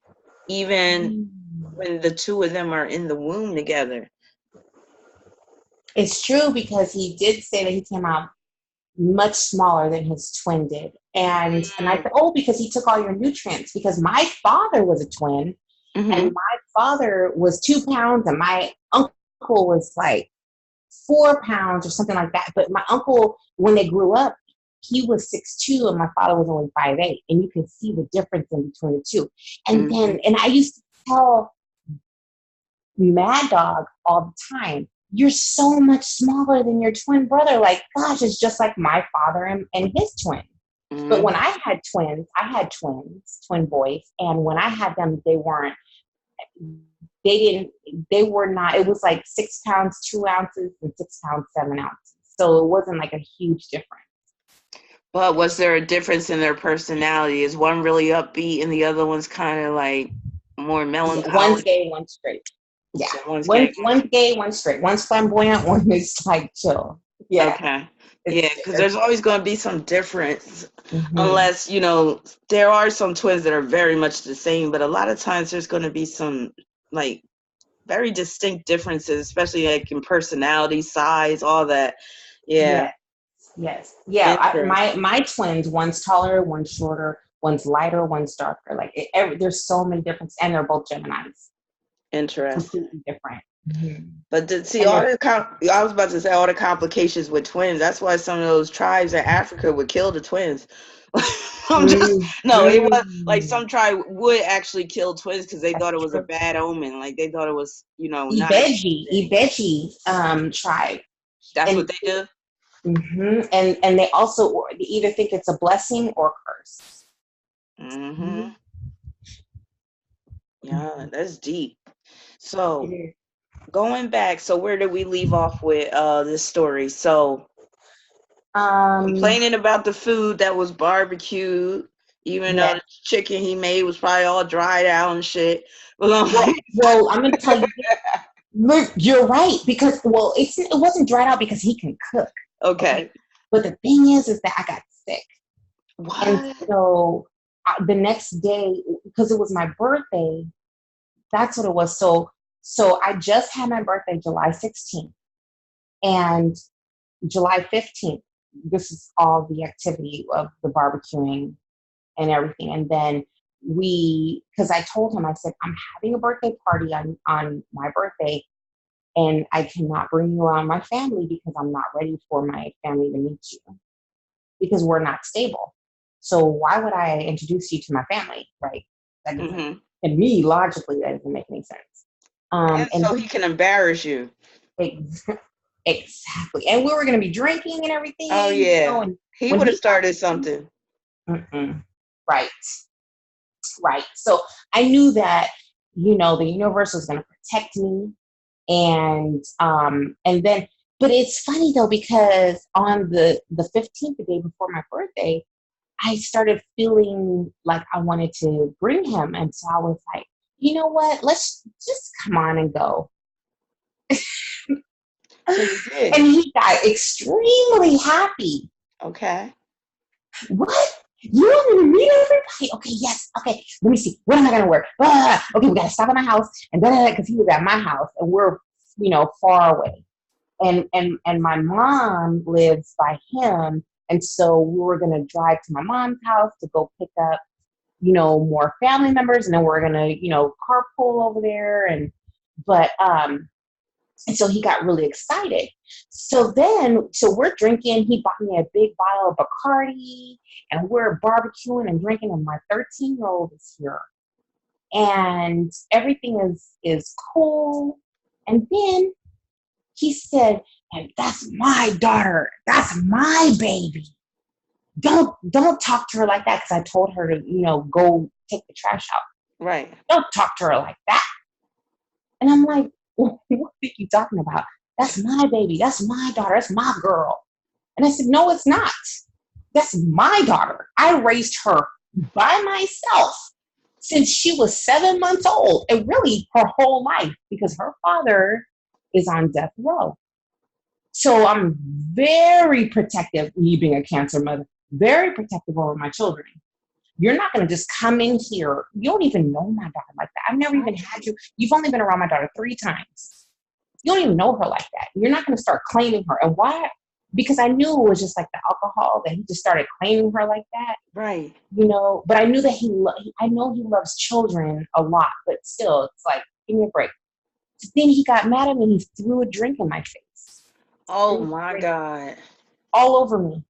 even when the two of them are in the womb together.
It's true because he did say that he came out much smaller than his twin did. And I said, oh, because he took all your nutrients. Because my father was a twin, and
Mm-hmm.
my father was 2 pounds, and my uncle was like 4 pounds or something like that. But my uncle, when they grew up, he was 6'2", and my father was only 5'8", and you can see the difference in between the two.
Mm-hmm.
And I used to tell Mad Dog all the time, you're so much smaller than your twin brother. Like, gosh, it's just like my father and his twin. But when
Mm-hmm.
I had twins, twin boys, and when I had them, they didn't, they were not, it was like 6 pounds, 2 ounces, and 6 pounds, 7 ounces. So it wasn't like a huge difference.
But was there a difference in their personality? Is one really upbeat and the other one's kind of like more
Yeah, one's
melancholy?
gay, one's straight. Yeah.
So one's gay.
One's gay, one's straight. One's flamboyant, one is like chill. Yeah.
Okay. Yeah,
It's,
because there's always going to be some difference,
mm-hmm.
unless, there are some twins that are very much the same, but a lot of times there's going to be some, like, very distinct differences, especially like in personality, size, all that. Yeah.
Yes. Yes. Yeah.
Interesting.
My twins, one's taller, one's shorter, one's lighter, one's darker. Like there's so many differences, and they're both Geminis.
Interesting.
Completely different. Mhm.
But see,
And
all
then,
the I was about to say all the complications with twins. That's why some of those tribes in Africa would kill the twins. I'm just
mm,
no. It was like
mm,
some tribe would actually kill twins because they thought
that's
it was a
true.
bad omen. Like they thought it was, not a good thing.
Ibeji tribe.
That's what
And
they do.
and they also they either think it's a blessing or a curse.
Mm-hmm.
Mhm.
Yeah,
Mhm.
that's deep.
It
So
is.
going back, so where did we leave off with this story? So
Um,
complaining about the food that was barbecued, even though
yeah.
the chicken he made was probably all dried out and shit. But
Well, I'm gonna tell you. Look, you're right because it wasn't dried out because he can cook. Okay,
okay.
but the thing is that I got sick, and
What?
so the next day, because it was my birthday, that's what it was. So I just had my birthday July 16th, and July 15th. This is all the activity of the barbecuing and everything, and then because I told him, I said I'm having a birthday party on my birthday, and I cannot bring you around my family because I'm not ready for my family to meet you because we're not stable. So why would I introduce you to my family, right? That doesn't,
Mm-hmm.
and me logically, that doesn't make any sense.
And
And
so he can embarrass you.
ex- exactly, and we were going to be drinking and
Oh
everything,
yeah.
and
He
when
would have
he got
started
home,
something.
mm-mm, right, right. So I knew that the universe was going to protect me, and then but it's funny though because on the 15th, the day before my birthday, I started feeling like I wanted to bring him, and so I was like, you know what, let's just come on and go.
So you
And
did.
he got extremely happy.
Okay.
What, you want me to meet everybody? Okay, yes, okay, let me see, what am I gonna wear? Okay, we gotta stop at my house, and because he was at my house and we're far away, and my mom lives by him, and so we were going to drive to my mom's house to go pick up more family members, and then we're going to carpool over there, and so he got really excited. So we're drinking. He bought me a big bottle of Bacardi, and we're barbecuing and drinking, and my 13-year-old is here, and everything is cool. And then he said, and that's my daughter. That's my baby. Don't talk to her like that, because I told her to, go take the trash out.
Right.
Don't talk to her like that. And I'm like, well, what are you talking about? That's my baby. That's my daughter. That's my girl. And I said, no, it's not. That's my daughter. I raised her by myself since she was 7 months old, and really her whole life, because her father is on death row. So I'm very protective, me being a Cancer mother, very protective over my children. You're not going to just come in here. You don't even know my daughter like that. I've never even
Right.
had you. You've only been around my daughter 3 times. You don't even know her like that. You're not going to start claiming her. And why? Because I knew it was just like the alcohol that he just started claiming her like that.
Right.
But I knew that I know he loves children a lot, but still, it's like, give me a break. So then he got mad at me and he threw a drink in my face.
Oh
Threw a
my
drink
God.
all over me.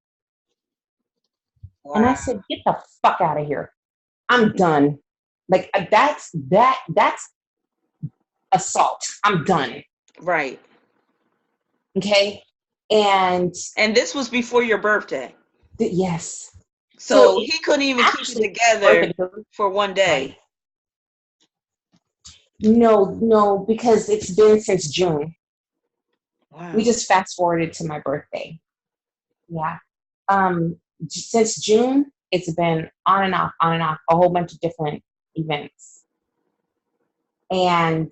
And I
Wow.
said, get the fuck out of here. I'm done. Like that's assault. I'm done.
Right.
Okay. And
And this was before your birthday.
yes. So
So
it
he couldn't even keep it
actually
together
birthday,
for one
right?
day.
No, because it's been since June. We
Wow.
just fast forwarded to my birthday. Yeah. Since June, it's been on and off, a whole bunch of different events. And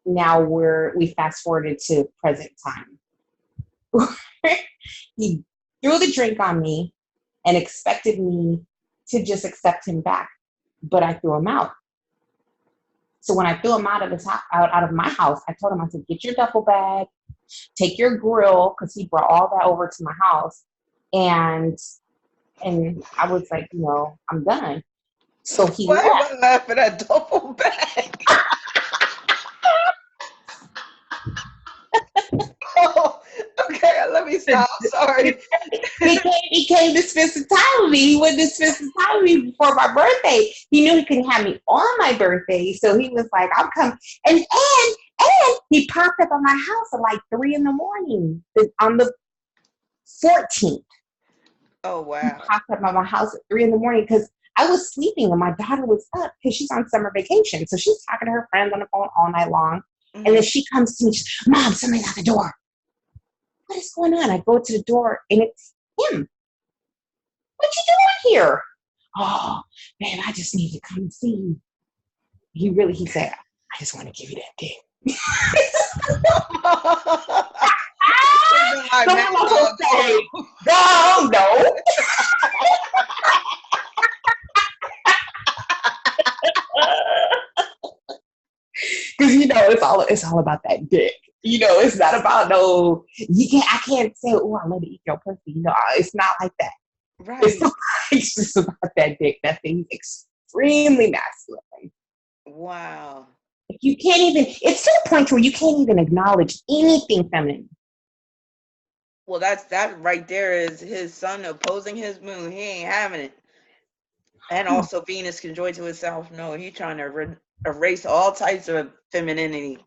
now we fast forwarded to present time. He threw the drink on me and expected me to just accept him back, but I threw him out. So when I threw him out of out of my house, I told him, I said, "Get your duffel bag, take your grill," because he brought all that over to my house, and I was like, I'm done. So he
Why am
left.
I laughing at double back? let me stop. Sorry.
He came to spend some time with me. He wanted to spend some time with me before my birthday. He knew he couldn't have me on my birthday, so he was like, "I'm coming." And he popped up at my house at like 3 in the morning on the 14th.
Oh
He
wow.
popped up at my house at 3 in the morning because I was sleeping and my daughter was up because she's on summer vacation. So she's talking to her friends on the phone all night long.
Mm-hmm.
And then she comes to me, she's, "Mom, somebody's at the door." What is going on? I go to the door and it's him. "What you doing here?" "Oh, man, I just need to come see you." He said, "I just want to give you that dick."
Like
So
Mad
I'm
Dog
say,
too.
no. Because it's all about that dick. It's not about no. I can't say, "Oh, I love to eat your pussy." It's not like that.
Right.
It's just about that dick. That thing's extremely masculine.
Wow.
You can't even. It's to the point where you can't even acknowledge anything feminine.
Well, that right there is his sun opposing his moon. He ain't having it. And also Venus conjoined to itself. No, he's trying to erase all types of femininity.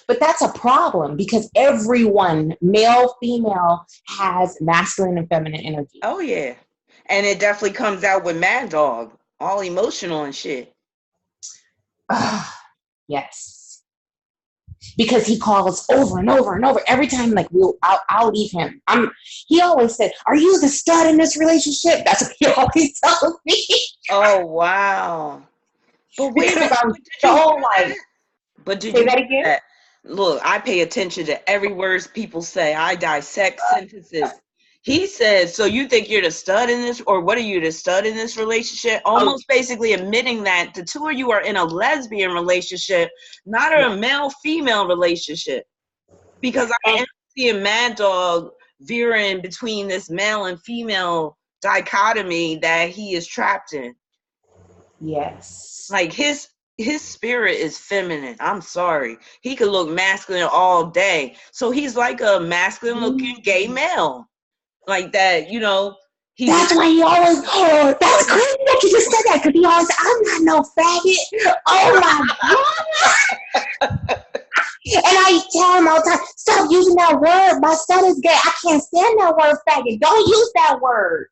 But that's a problem because everyone, male, female, has masculine and feminine energy.
Oh yeah. And it definitely comes out with Mad Dog, all emotional and shit.
Yes. Because he calls over and over and over. Every time, like, I'll leave him. He always said, "Are you the stud in this relationship?" That's what he always tells me.
Oh wow. But wait a minute.
I'm so like.
But did
Say
you
that again?
that? Look, I pay attention to every word people say. I dissect sentences. He says, "So you think you're the stud in this, or what are you, the stud in this relationship?" Almost basically admitting that the two of you are in a lesbian relationship, not a male-female relationship. Because I am seeing Mad Dog veering between this male and female dichotomy that he is trapped in.
Yes.
Like his spirit is feminine. I'm sorry. He could look masculine all day. So he's like a masculine looking gay male. Like that,
That's why he always, that's crazy that you just said that, because he always, "I'm not no faggot." Oh my God. And I tell him all the time, "Stop using that word. My son is gay. I can't stand that word, faggot. Don't use that word."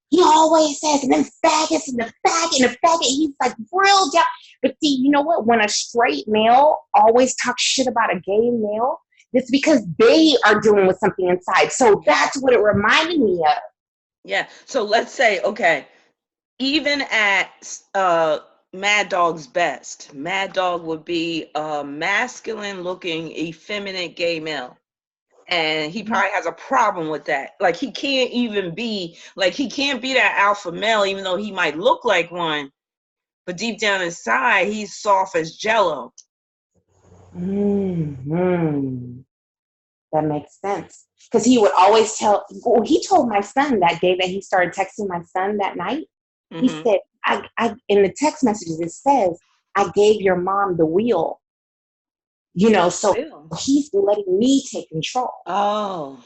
He always says, "And then faggots and the faggot and the faggot." He's like real down. But see, you know what? When a straight male always talks shit about a gay male, it's because they are dealing with something inside. So that's what it reminded me of.
Yeah. So let's say, okay, even at Mad Dog's best, Mad Dog would be a masculine looking, effeminate gay male. And he probably has a problem with that. Like he can't be that alpha male, even though he might look like one. But deep down inside, he's soft as jello.
Mm-hmm. That makes sense. Because he would always he told my son that day that he started texting my son that night. Mm-hmm. He said, I in the text messages, it says, "I gave your mom the wheel." So he's letting me take control.
Oh,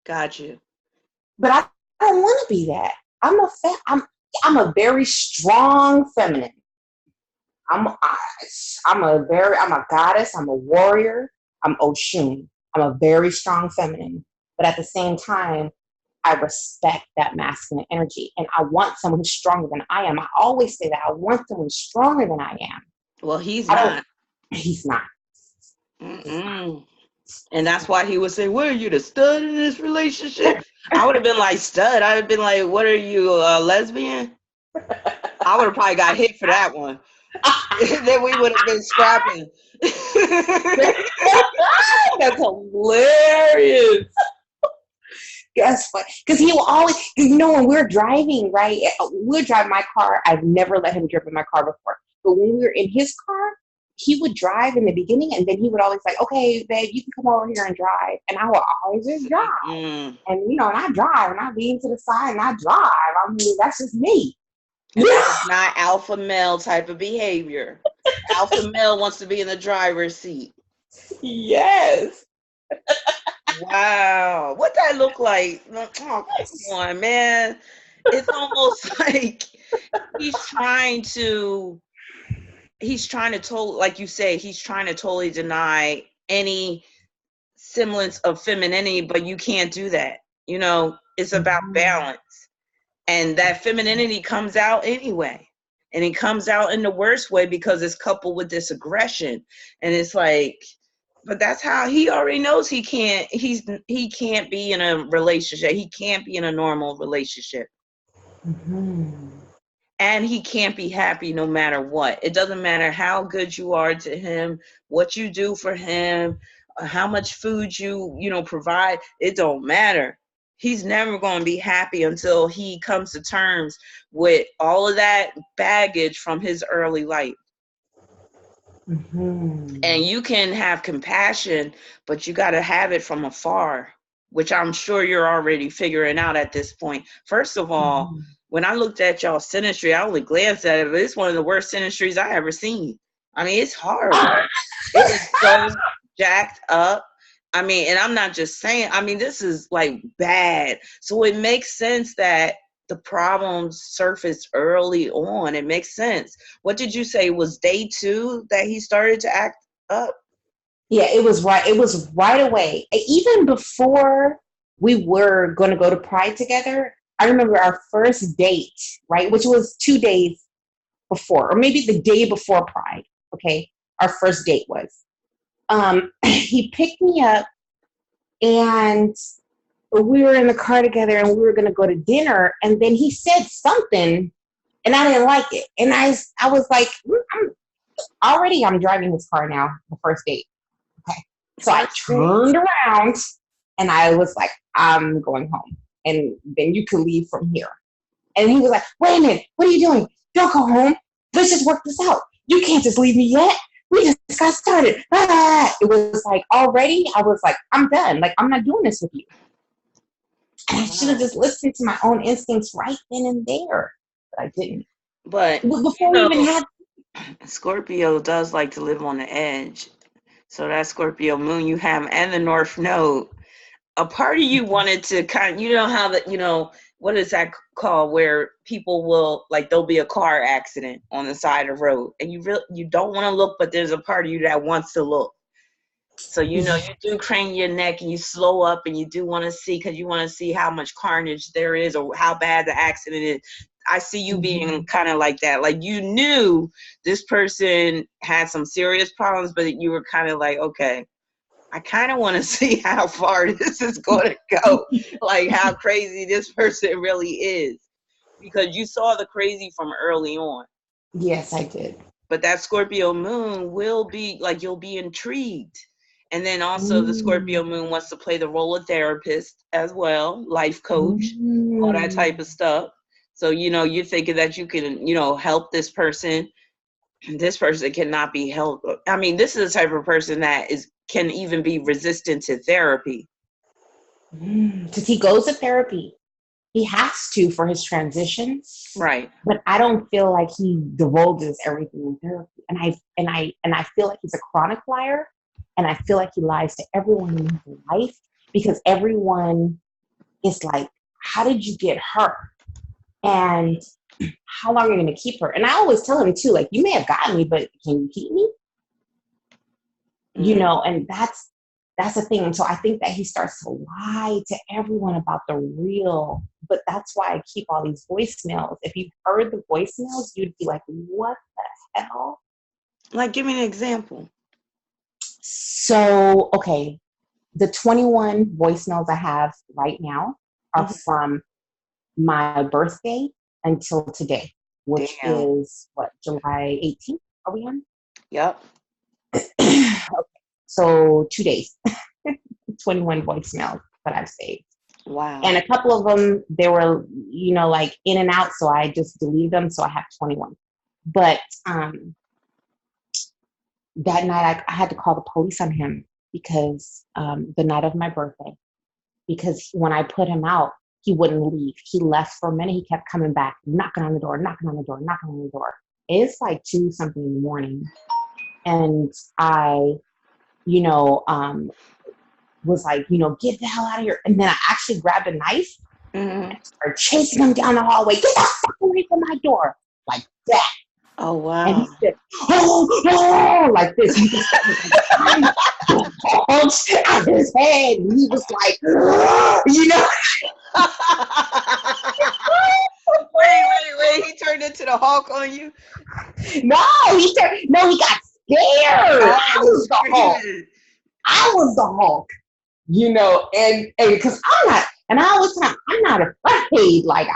got you.
But I don't want to be that. I'm a very strong feminine. I'm a goddess. I'm a warrior. I'm Oshun. I'm a very strong feminine. But at the same time, I respect that masculine energy. And I want someone who's stronger than I am. I always say that. I want someone stronger than I am.
Well, he's not.
He's not.
Mm-mm. And that's why he would say, "What are you, the stud in this relationship?" I would have been like, "Stud." I would have been like, "What are you, a lesbian?" I would have probably got hit for that one. Then we would have been scrapping.
That's hilarious. That's funny. Because he will always, when we're driving, right? We'll drive my car. I've never let him drive in my car before. But when we were in his car, he would drive in the beginning, and then he would always like, "Okay, babe, you can come over here and drive." And I would always just drive. And, and I drive, and I lean to the side, and I drive. I mean, that's just me.
And that's not alpha male type of behavior. Alpha male wants to be in the driver's seat.
Yes.
Wow. What that look like? Oh, come on, man. It's almost like he's trying to like you say, he's trying to totally deny any semblance of femininity, but you can't do that. You know, it's about balance. And that femininity comes out anyway. And it comes out in the worst way because it's coupled with this aggression. And it's like, but that's how he already knows he can't be in a relationship. He can't be in a normal relationship.
Mm-hmm.
And he can't be happy no matter what. It doesn't matter how good you are to him, what you do for him, how much food you provide. It don't matter. He's never going to be happy until he comes to terms with all of that baggage from his early life.
Mm-hmm.
And you can have compassion, but you got to have it from afar, which I'm sure you're already figuring out at this point. First of all,
Mm-hmm.
when I looked at y'all synastry, I only glanced at it, but it's one of the worst synastries I ever seen. I mean, it's horrible. It is so jacked up. I mean, and I'm not just saying, I mean, this is like bad. So it makes sense that the problems surfaced early on. It makes sense. What did you say was day 2 that he started to act up?
Yeah, it was right. It was right away. Even before we were going to go to Pride together, I remember our first date, right, which was 2 days before, or maybe the day before Pride. Okay, our first date was. He picked me up, and we were in the car together, and we were going to go to dinner, and then he said something, and I didn't like it, and I was like, I'm driving this car now, the first date. Okay. So I turned around and I was like, I'm going home. And then you can leave from here. And he was like, wait a minute, what are you doing? Don't go home. Let's just work this out. You can't just leave me yet. We just got started. Ah. It was like already, I was like, I'm done. Like, I'm not doing this with you. And I should have just listened to my own instincts right then and there. But I didn't.
But,
Before we even had.
Scorpio does like to live on the edge. So that Scorpio moon you have and the North Node, a part of you wanted to kind of, how that, what is that called, where people will, like, there'll be a car accident on the side of the road and you don't want to look, but there's a part of you that wants to look. So, you do crane your neck and you slow up and you do want to see, because you want to see how much carnage there is or how bad the accident is. I see you being kind of like that. Like, you knew this person had some serious problems, but you were kind of like, okay, I kind of want to see how far this is going to go, like how crazy this person really is, because you saw the crazy from early on.
Yes, I did.
But that Scorpio moon will be like, you'll be intrigued. And then also the Scorpio moon wants to play the role of therapist as well, life coach, all that type of stuff. So, you're thinking that you can, help this person. This person cannot be helped. I mean, this is the type of person that can even be resistant to therapy.
Because he goes to therapy. He has to for his transition.
Right.
But I don't feel like he divulges everything in therapy. And I feel like he's a chronic liar. And I feel like he lies to everyone in his life because everyone is like, how did you get her? And how long are you going to keep her? And I always tell him too, like, you may have gotten me, but can you keep me? And that's the thing. And so I think that he starts to lie to everyone about the real, but that's why I keep all these voicemails. If you heard the voicemails, you'd be like, what the hell?
Like, give me an example.
So, okay, the 21 voicemails I have right now are from my birthday until today, which is what, July 18th? Are we on?
Yep.
Okay. So 2 days, 21 voicemails that I've saved.
Wow.
And a couple of them, they were, like in and out. So I just deleted them. So I have 21. But that night I had to call the police on him because the night of my birthday, because when I put him out, he wouldn't leave. He left for a minute. He kept coming back, knocking on the door, knocking on the door, knocking on the door. It's like 2 something in the morning. And I, was like, get the hell out of here. And then I actually grabbed a knife
Mm-hmm.
and started chasing him down the hallway. Get the fuck away from my door. Like that.
Oh,
And he
wow.
said, oh, like this. You just punch out his head. And he was like,
Wait. He turned into the Hulk on you?
No, he got scared.
Oh,
I was the Hulk. I was the Hulk, and because and I always tell him, I'm not afraid. Like,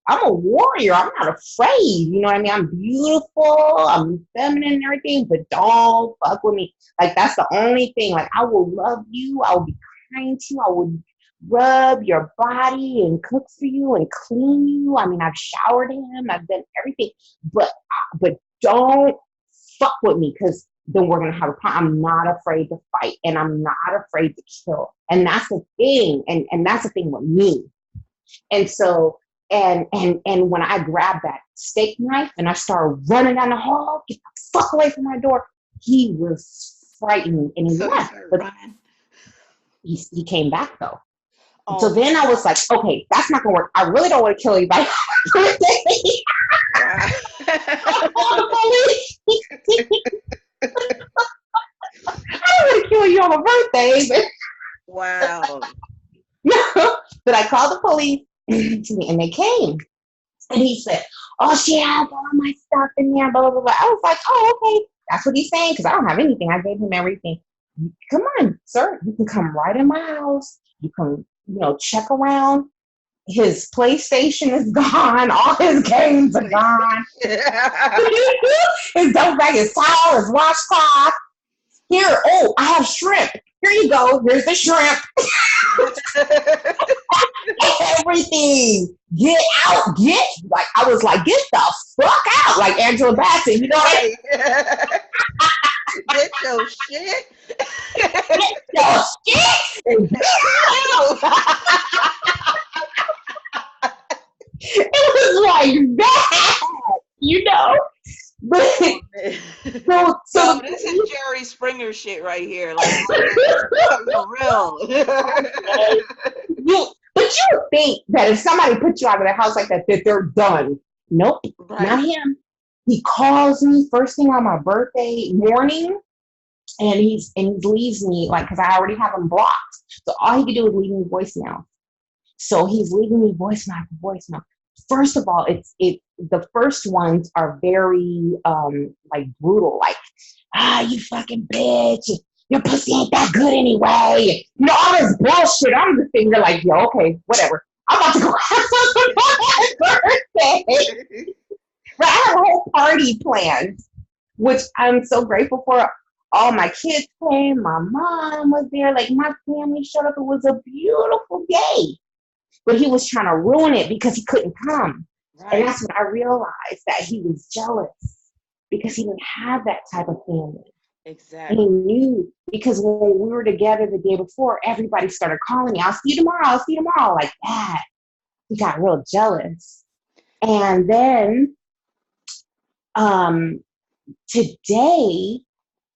I'm a warrior. I'm not afraid. You know what I mean? I'm beautiful. I'm feminine and everything, but don't fuck with me. Like, that's the only thing. Like, I will love you. I will be kind to you. I will rub your body and cook for you and clean you. I mean, I've showered him. I've done everything, but don't fuck with me, because then we're gonna have a problem. I'm not afraid to fight, and I'm not afraid to kill. And that's the thing. And that's the thing with me. And so, and when I grabbed that steak knife and I started running down the hall, get the fuck away from my door, he was frightened and he left. But he came back though. Oh. So then I was like, okay, that's not gonna work. I really don't want to kill anybody on my birthday. I don't want to kill you on my birthday. But
wow.
But I called the police and they came. And he said, oh, she has all my stuff in there, blah, blah, blah, blah. I was like, oh, okay. That's what he's saying, because I don't have anything. I gave him everything. Come on, sir. You can come right in my house. You can, check around. His PlayStation is gone. All his games are gone. His duffel bag, his towel, his washcloth. Here, I have shrimp. Here you go. Here's the shrimp. Everything. Get out. I was like, get the fuck out. Like Angela Bassett, you know what I mean?
Get your shit.
Get your shit and get out. It was like that, But
so this is Jerry Springer shit right here. Like for real.
But you would think that if somebody put you out of the house like that they're done. Nope, right. Not him. He calls me first thing on my birthday morning, and he leaves me, like, because I already have him blocked. So all he could do is leave me voicemail. So he's leaving me voicemail. First of all, the first ones are very like brutal, like, you fucking bitch, your pussy ain't that good anyway. All this bullshit. I'm just sitting there like, yo, okay, whatever. I'm about to go have something for my birthday. But I have a whole party planned, which I'm so grateful for. All my kids came, my mom was there, like my family showed up. It was a beautiful day. But he was trying to ruin it because he couldn't come. Right. And that's when I realized that he was jealous because he didn't have that type of family.
Exactly.
And he knew, because when we were together the day before, everybody started calling me, I'll see you tomorrow, like that. He got real jealous. And then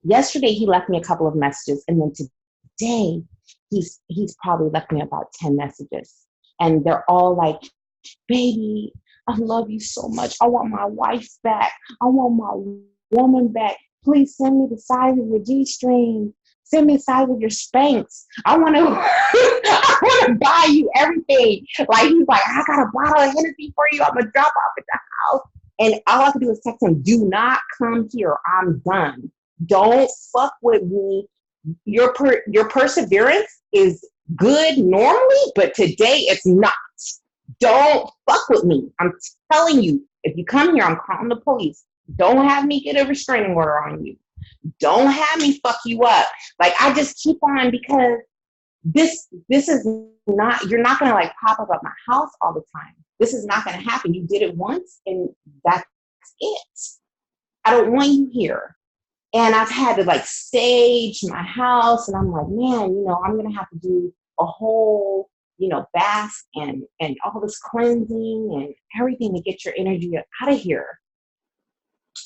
yesterday he left me a couple of messages, and then today he's probably left me about 10 messages. And they're all like, baby, I love you so much. I want my wife back. I want my woman back. Please send me the size of your G-string. Send me the size of your Spanx. I want to buy you everything. Like, he's like, I got a bottle of Hennessy for you. I'm going to drop off at the house. And all I have to do is text him, do not come here. I'm done. Don't fuck with me. Your perseverance is good normally, but today it's not. Don't fuck with me. I'm telling you, if you come here, I'm calling the police. Don't have me get a restraining order on you. Don't have me fuck you up. Like, I just keep on, because this is not, you're not going to like pop up at my house all the time. This is not going to happen. You did it once and that's it. I don't want you here. And I've had to like sage my house, and I'm like, man, I'm going to have to do a whole, bath and all this cleansing and everything to get your energy out of here.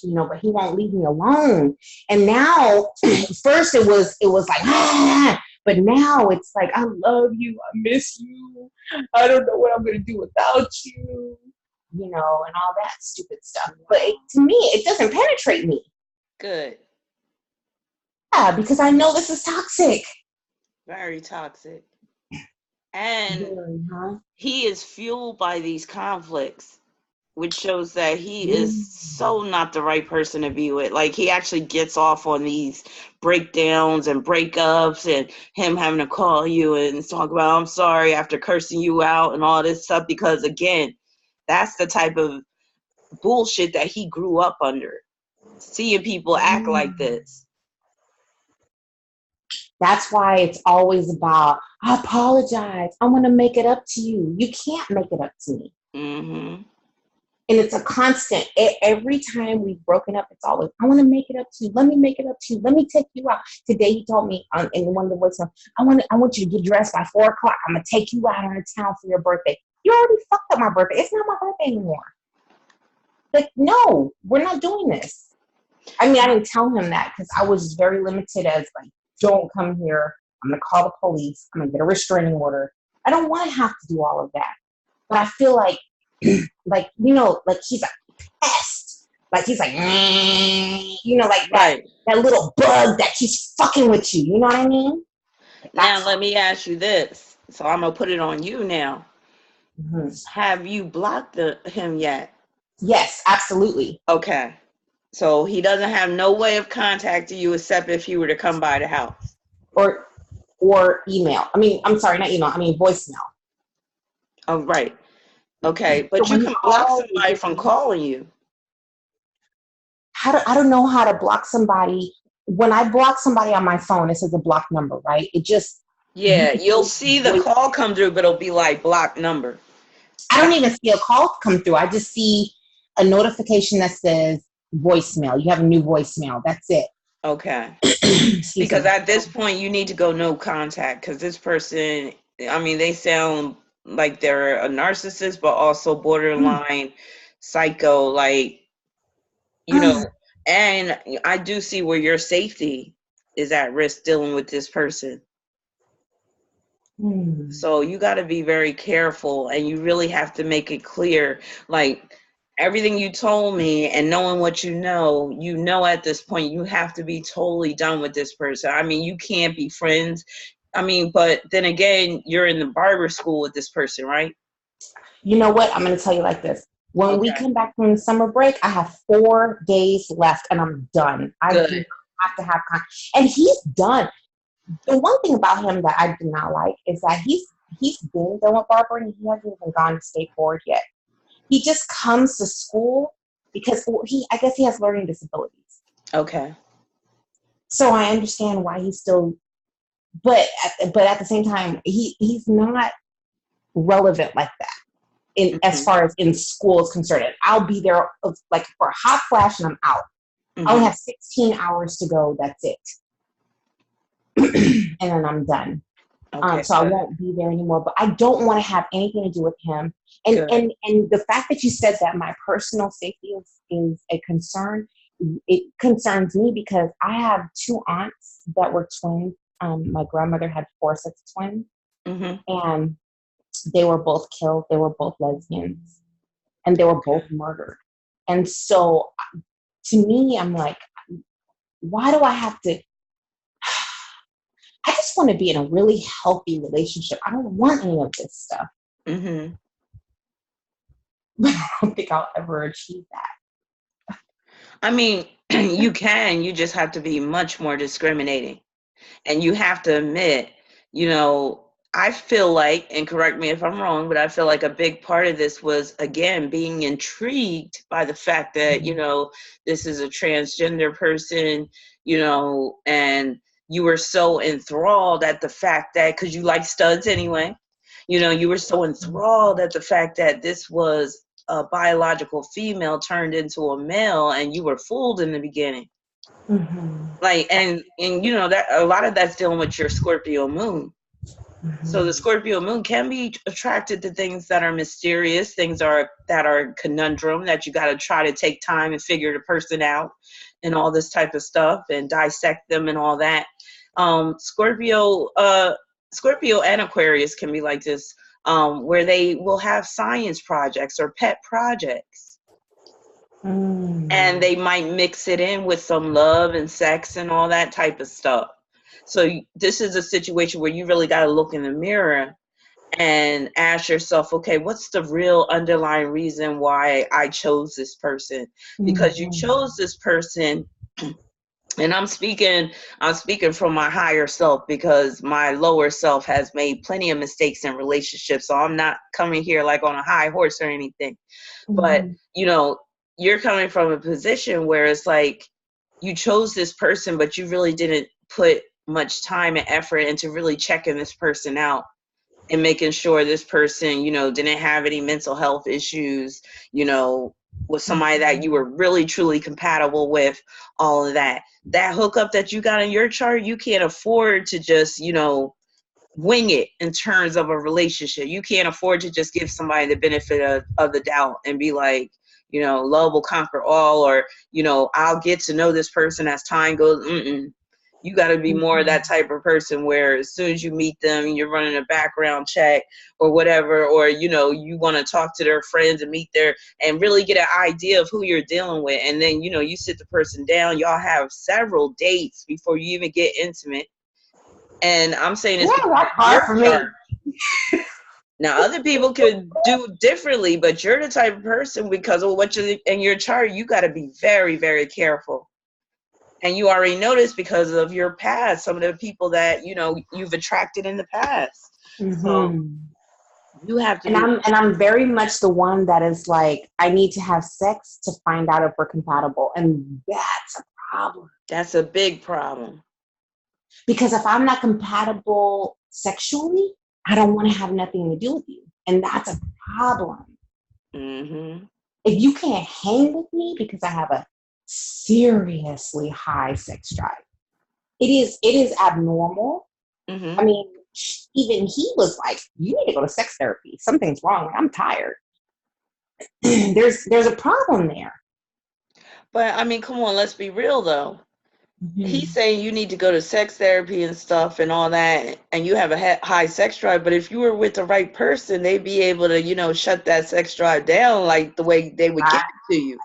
But he won't leave me alone. And now, first it was like, But now it's like, I love you, I miss you, I don't know what I'm gonna do without you, and all that stupid stuff. But to me, it doesn't penetrate me.
Good.
Yeah, because I know this is toxic.
Very toxic. And
Huh?
he is fueled by these conflicts, which shows that he is so not the right person to be with. Like, he actually gets off on these breakdowns and breakups, and him having to call you and talk about, I'm sorry, after cursing you out and all this stuff, because again, that's the type of bullshit that he grew up under, seeing people act like this.
That's why it's always about, I apologize, I want to make it up to you. You can't make it up to me.
Mm-hmm.
And it's a constant. Every time we've broken up, it's always, I want to make it up to you. Let me make it up to you. Let me take you out. Today he told me in one of the voice, I want you to get dressed by 4 o'clock. I'm going to take you out of town for your birthday. You already fucked up my birthday. It's not my birthday anymore. Like, no, we're not doing this. I mean, I didn't tell him that because I was very limited as like, don't come here. I'm going to call the police. I'm going to get a restraining order. I don't want to have to do all of that. But I feel like, like he's a pest. Like he's like, like
Right.
that little bug that keeps fucking with you. You know what I mean?
Now, let me ask you this. So I'm going to put it on you now.
Mm-hmm.
Have you blocked him yet?
Yes, absolutely.
Okay. So he doesn't have no way of contacting you except if he were to come by the house.
Or email. I mean, I'm sorry, not email. I mean, voicemail.
Oh, right. Okay. But
So
you can block somebody from calling you.
I don't know how to block somebody. When I block somebody on my phone, it says a block number, right? It just...
Yeah, you'll see the call come through, but it'll be like block number.
I don't even see a call come through. I just see a notification that says voicemail. You have a new voicemail. That's it.
Okay. Because at this point, you need to go no contact, because this person, I mean, they sound like they're a narcissist, but also borderline psycho, like, and I do see where your safety is at risk dealing with this person. So you got to be very careful, and you really have to make it clear, like, everything you told me and knowing what you know at this point, you have to be totally done with this person. I mean, you can't be friends. I mean, but then again, you're in the barber school with this person, right?
You know what? I'm going to tell you like this. When we come back from the summer break, I have 4 days left and I'm done. I do have to have and he's done. The one thing about him that I do not like is that he's been done with barbering and he hasn't even gone to state board yet. He just comes to school because I guess he has learning disabilities.
Okay.
So I understand why he's still, but at the same time, he's not relevant like that as far as in school is concerned. I'll be there like for a hot flash and I'm out. I only have 16 hours to go. That's it. And then I'm done. So I won't be there anymore. But I don't want to have anything to do with him. And the fact that you said that my personal safety is a concern, it concerns me because I have 2 aunts that were twins. My grandmother had 4 sets of twins, and they were both killed. They were both lesbians, and they were both murdered. And so, to me, I'm like, why do I have to? I just want to be in a really healthy relationship. I don't want any of this stuff. But I don't think I'll ever achieve that.
I mean, you can. You just have to be much more discriminating. And you have to admit, I feel like, and correct me if I'm wrong, but I feel like a big part of this was, again, being intrigued by the fact that, this is a transgender person, and you were so enthralled at the fact that, because you like studs anyway, you were so enthralled at the fact that this was a biological female turned into a male, and you were fooled in the beginning. Like, and that a lot of that's dealing with your Scorpio moon. So the Scorpio moon can be attracted to things that are mysterious, things that are conundrum, that you got to try to take time and figure the person out and all this type of stuff and dissect them and all that. Scorpio and Aquarius can be like this, where they will have science projects or pet projects. And they might mix it in with some love and sex and all that type of stuff. So this is a situation where you really got to look in the mirror and ask yourself, okay, what's the real underlying reason why I chose this person? Because you chose this person, and I'm speaking from my higher self, because my lower self has made plenty of mistakes in relationships. So I'm not coming here like on a high horse or anything. But, you know, you're coming from a position where it's like you chose this person, but you really didn't put much time and effort into really checking this person out and making sure this person, you know, didn't have any mental health issues, you know, was somebody that you were really truly compatible with, all of that. That hookup that you got in your chart, you can't afford to just, you know, wing it in terms of a relationship. You can't afford to just give somebody the benefit of the doubt and be like, you know, love will conquer all, or, you know, I'll get to know this person as time goes. You got to be more of that type of person where as soon as you meet them, you're running a background check or whatever, or, you know, you want to talk to their friends and meet their, and really get an idea of who you're dealing with. And then, you know, you sit the person down, y'all have several dates before you even get intimate. And I'm saying it's because
that's hard for me.
Now, other people could do differently, but you're the type of person, because of what's in your chart, you got to be very, very careful. And you already noticed because of your past, some of the people that, you know, you've attracted in the past. So you have to
I'm very much the one that is like, I need to have sex to find out if we're compatible. And that's a problem.
That's a big problem.
Because if I'm not compatible sexually, I don't want to have nothing to do with you. And that's a problem. If you can't hang with me because I have a seriously high sex drive, it is abnormal. I mean, even he was like, you need to go to sex therapy. Something's wrong. I'm tired. There's a problem there.
But I mean, come on, let's be real though. He's saying you need to go to sex therapy and stuff and all that, and you have a high sex drive. But if you were with the right person, they'd be able to, you know, shut that sex drive down like the way they would give it to you.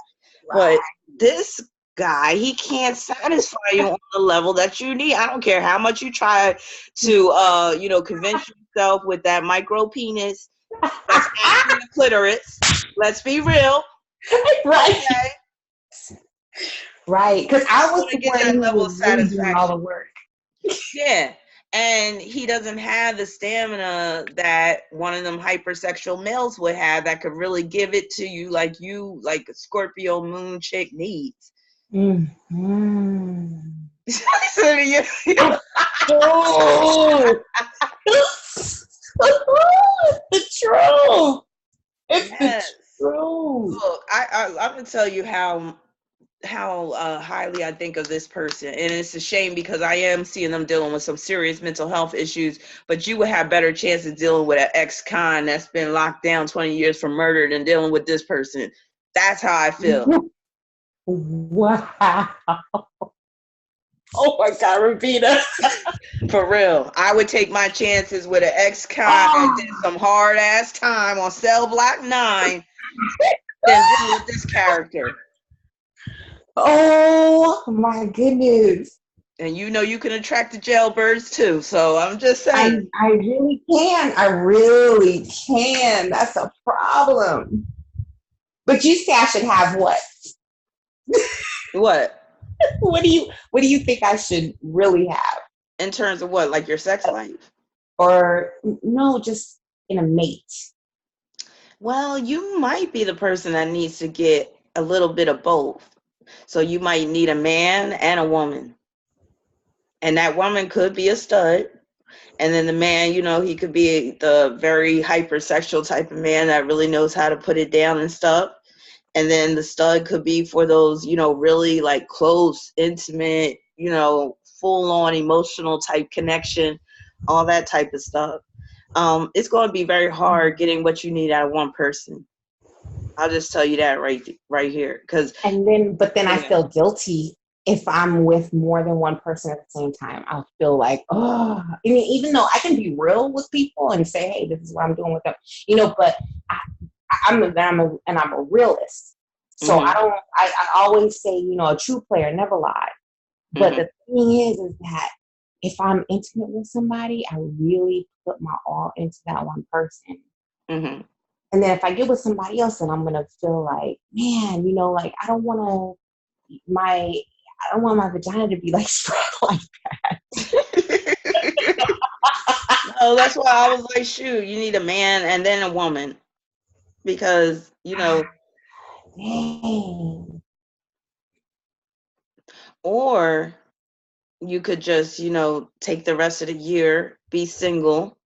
But this guy, he can't satisfy you on the level that you need. I don't care how much you try to, you know, convince yourself with that micro penis. That's actually a clitoris. Let's be real.
Right.
Okay.
Right. Because I was
to get that level of satisfaction.
All the work.
Yeah. And he doesn't have the stamina that one of them hypersexual males would have that could really give it to you like a Scorpio moon chick needs.
Oh, it's the truth. It's the truth.
Look, I'm gonna tell you how highly I think of this person, and it's a shame because I am seeing them dealing with some serious mental health issues, but you would have better chances dealing with an ex-con that's been locked down 20 years for murder than dealing with this person. That's how I feel.
Wow. Oh my God, Ravina.
For real. I would take my chances with an ex-con that did some hard ass time on Cell Block 9 than deal with this character.
Oh my goodness.
And you know you can attract the jailbirds too. So I'm just saying.
I really can. I really can. That's a problem. But you say I should have what?
What?
What do you think I should really have?
In terms of what? Like your sex life?
Or no, just in a mate.
Well, you might be the person that needs to get a little bit of both. So you might need a man and a woman. And that woman could be a stud. And then the man, you know, he could be the very hypersexual type of man that really knows how to put it down and stuff. And then the stud could be for those, you know, really like close, intimate, you know, full on emotional type connection, all that type of stuff. It's going to be very hard getting what you need out of one person. I'll just tell you that right here. But then
I feel guilty if I'm with more than one person at the same time, I'll feel like, oh, I mean, even though I can be real with people and say, hey, this is what I'm doing with them, but I, I'm a realist. So
Mm-hmm.
I always say, a true player never lies. But
Mm-hmm.
the thing is that if I'm intimate with somebody, I really put my all into that one person.
Mm-hmm.
And then if I get with somebody else, then I'm gonna feel like, man, like I don't want my vagina to be like spread like that.
No, that's why I was like, shoot, you need a man and then a woman because,
Dang.
or you could just, take the rest of the year, be single,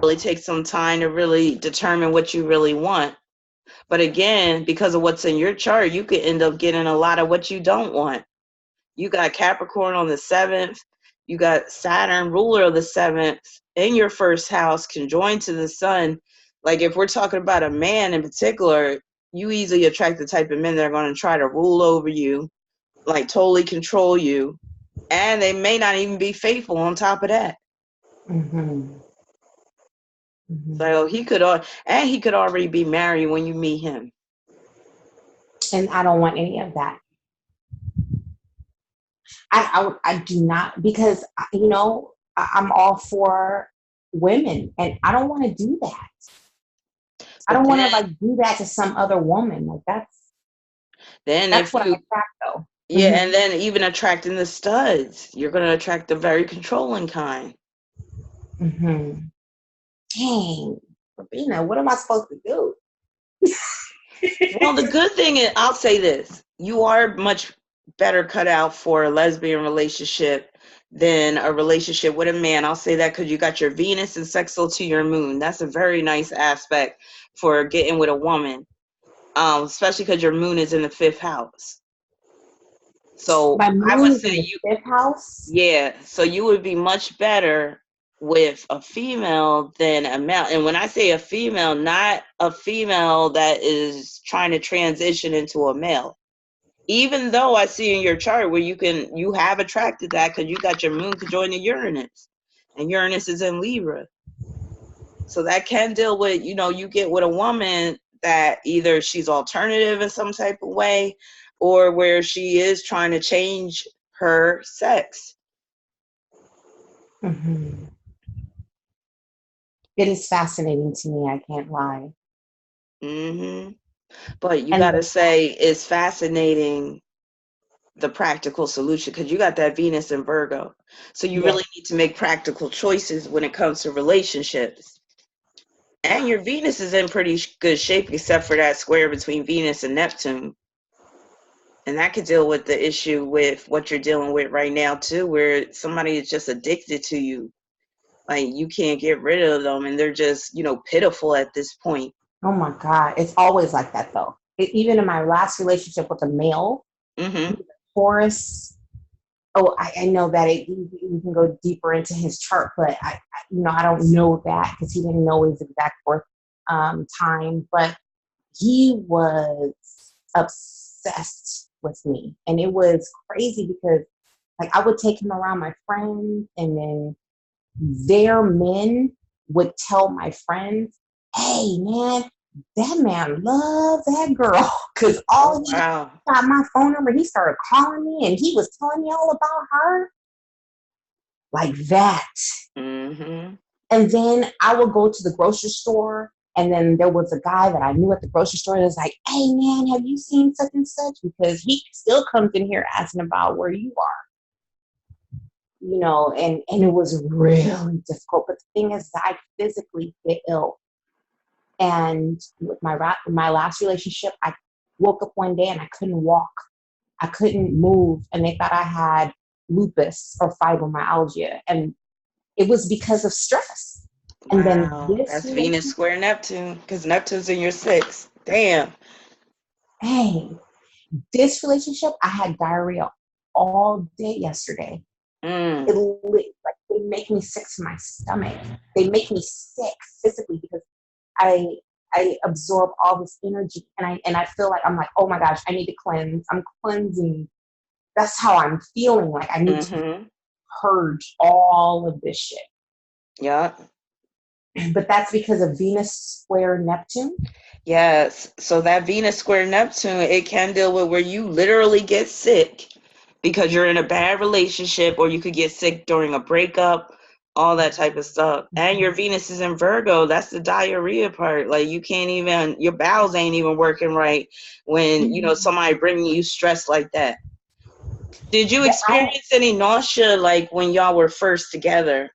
really take some time to really determine what you really want. But again, because of what's in your chart, you could end up getting a lot of what you don't want. You got Capricorn on the 7th. You got Saturn, ruler of the 7th, in your first house, conjoined to the sun. Like if we're talking about a man in particular, you easily attract the type of men that are going to try to rule over you, like totally control you. And they may not even be faithful on top of that.
Mm-hmm. Mm-hmm.
So he could already be married when you meet him.
And I don't want any of that. I do not, because I'm all for women, and I don't want to do that. I
But
don't want
then,
to do that to some other woman. Like
then
that's
if
what I
you,
attract though.
yeah, and then even attracting the studs, you're going to attract the very controlling kind.
Mm-hmm. Dang, Rabina, what am I supposed to do?
Well, the good thing is, I'll say this: you are much better cut out for a lesbian relationship than a relationship with a man. I'll say that because you got your Venus and sextile to your moon. That's a very nice aspect for getting with a woman, especially because your moon is in the 5th house. So
My
I would
moon is
say
in the
you,
fifth house.
yeah. So you would be much better with a female than a male. And when I say a female, not a female that is trying to transition into a male. Even though I see in your chart where you have attracted that because you got your moon conjoined to Uranus, and Uranus is in Libra. So that can deal with, you get with a woman that either she's alternative in some type of way or where she is trying to change her sex.
Mm-hmm. It is fascinating to me. I can't lie.
Hmm. But you
And
got to say it's fascinating, the practical solution, because you got that Venus in Virgo. So you
yes,
really need to make practical choices when it comes to relationships. And your Venus is in pretty good shape, except for that square between Venus and Neptune. And that could deal with the issue with what you're dealing with right now, too, where somebody is just addicted to you. Like you can't get rid of them and they're just, pitiful at this point.
oh my God, it's always like that though. Even in my last relationship with a male, he
Mm-hmm.
was a Taurus. Oh, I know that we can go deeper into his chart, but I don't know that because he didn't know his exact birth time. But he was obsessed with me, and it was crazy because I would take him around my friends, and then their men would tell my friends, "Hey, man, that man loves that girl," because
Oh,
all he
wow.
got my phone number. He started calling me, and he was telling me all about her like that.
Mm-hmm.
And then I would go to the grocery store, and then there was a guy that I knew at the grocery store that was like, "Hey, man, have you seen such and such?" Because he still comes in here asking about where you are. And it was really difficult. But the thing is, I physically get ill. And with my last relationship, I woke up one day and I couldn't walk. I couldn't move, and they thought I had lupus or fibromyalgia, and it was because of stress. And then
Wow.
this
That's Venus
relationship,
square Neptune, because Neptune's in your 6th. Damn.
hey, this relationship, I had diarrhea all day yesterday.
Mm.
They make me sick to my stomach. They make me sick physically because I I absorb all this energy, and I feel like I'm like, oh my gosh, I need to cleanse. I'm cleansing. that's how I'm feeling. Like I need to
Mm-hmm.
purge all of this shit.
Yeah.
But that's because of Venus square Neptune.
Yes. So that Venus square Neptune, it can deal with where you literally get sick because you're in a bad relationship, or you could get sick during a breakup, all that type of stuff. And your Venus is in Virgo. That's the diarrhea part. Like you can't even, your bowels ain't even working right when, you know, somebody bringing you stress like that. Did you
I,
experience any nausea like when y'all were first together?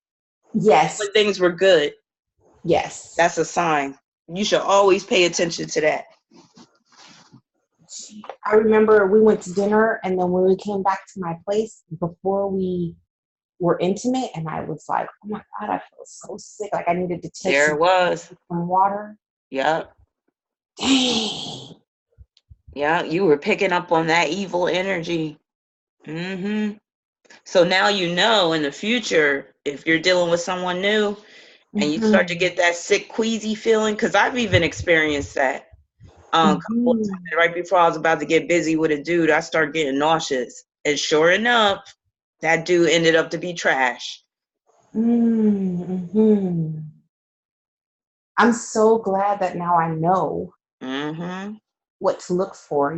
yes,
When things were good?
yes.
That's a sign. You should always pay attention to that.
I remember we went to dinner, and then when we came back to my place, before we were intimate, and I was like, oh my God, I feel so sick. Like I needed to take
There it was.
some water.
Yep.
Dang.
Yeah, you were picking up on that evil energy. Mm-hmm. So now you know in the future, if you're dealing with someone new and you start to
Mm-hmm.
get that sick, queasy feeling, because I've even experienced that. A couple of
Mm-hmm.
times right before I was about to get busy with a dude, I started getting nauseous. And sure enough, that dude ended up to be trash.
Mm-hmm. I'm so glad that now I know
Mm-hmm.
what to look for,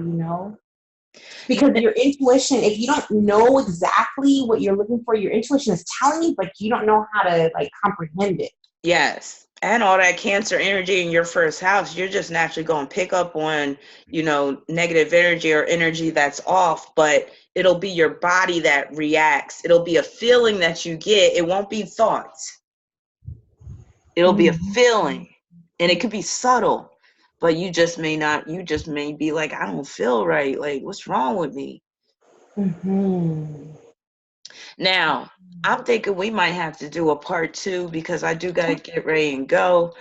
because your intuition, if you don't know exactly what you're looking for, your intuition is telling you, but you don't know how to like comprehend it.
Yes. And all that Cancer energy in your first house, you're just naturally going to pick up on, you know, negative energy or energy that's off, but it'll be your body that reacts. It'll be a feeling that you get. It won't be thoughts. It'll be a
Mm-hmm.
feeling. And it could be subtle, but you just may not, you just may be like, I don't feel right. Like, what's wrong with me?
Mm-hmm.
Now, I'm thinking we might have to do a part 2 because I do got to get ready and go.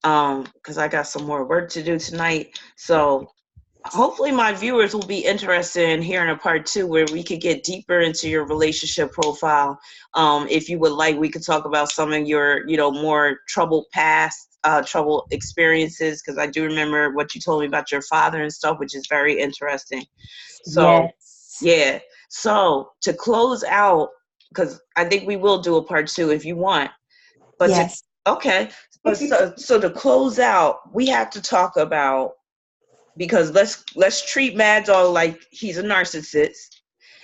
Because I got some more work to do tonight. So hopefully my viewers will be interested in hearing a part 2 where we could get deeper into your relationship profile. If you would like, we could talk about some of your, you know, more troubled past, trouble experiences, because I do remember what you told me about your father and stuff, which is very interesting. So
Yes.
yeah. So to close out, because I think we will do a part 2 if you want. But to
Yes.
okay, but so to close out, we have to talk about, because let's treat Mad Dog like he's a narcissist.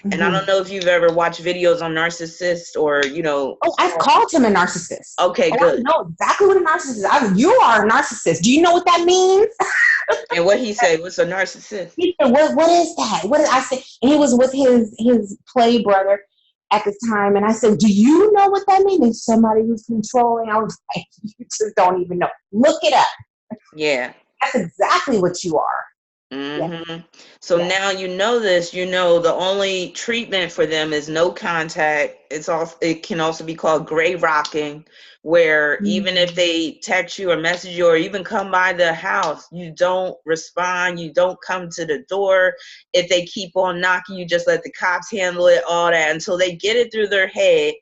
And I
Mm-hmm.
don't know if you've ever watched videos on narcissists or, you know.
Oh, I've called him a narcissist.
Okay,
Oh, I
good.
know exactly what a narcissist is. You are a narcissist. Do you know what that means?
And what he said was a narcissist.
He said, what is that? What did I say? And he was with his play brother at the time. And I said, do you know what that means? It's somebody who's controlling. I was like, you just don't even know. Look it up.
Yeah.
That's exactly what you are. Yes.
Mm-hmm. So
Yes.
now you know this, you know the only treatment for them is no contact. It can also be called gray rocking, where even if they text you or message you or even come by the house, you don't respond, you don't come to the door. If they keep on knocking, you just let the cops handle it, all that, until they get it through their head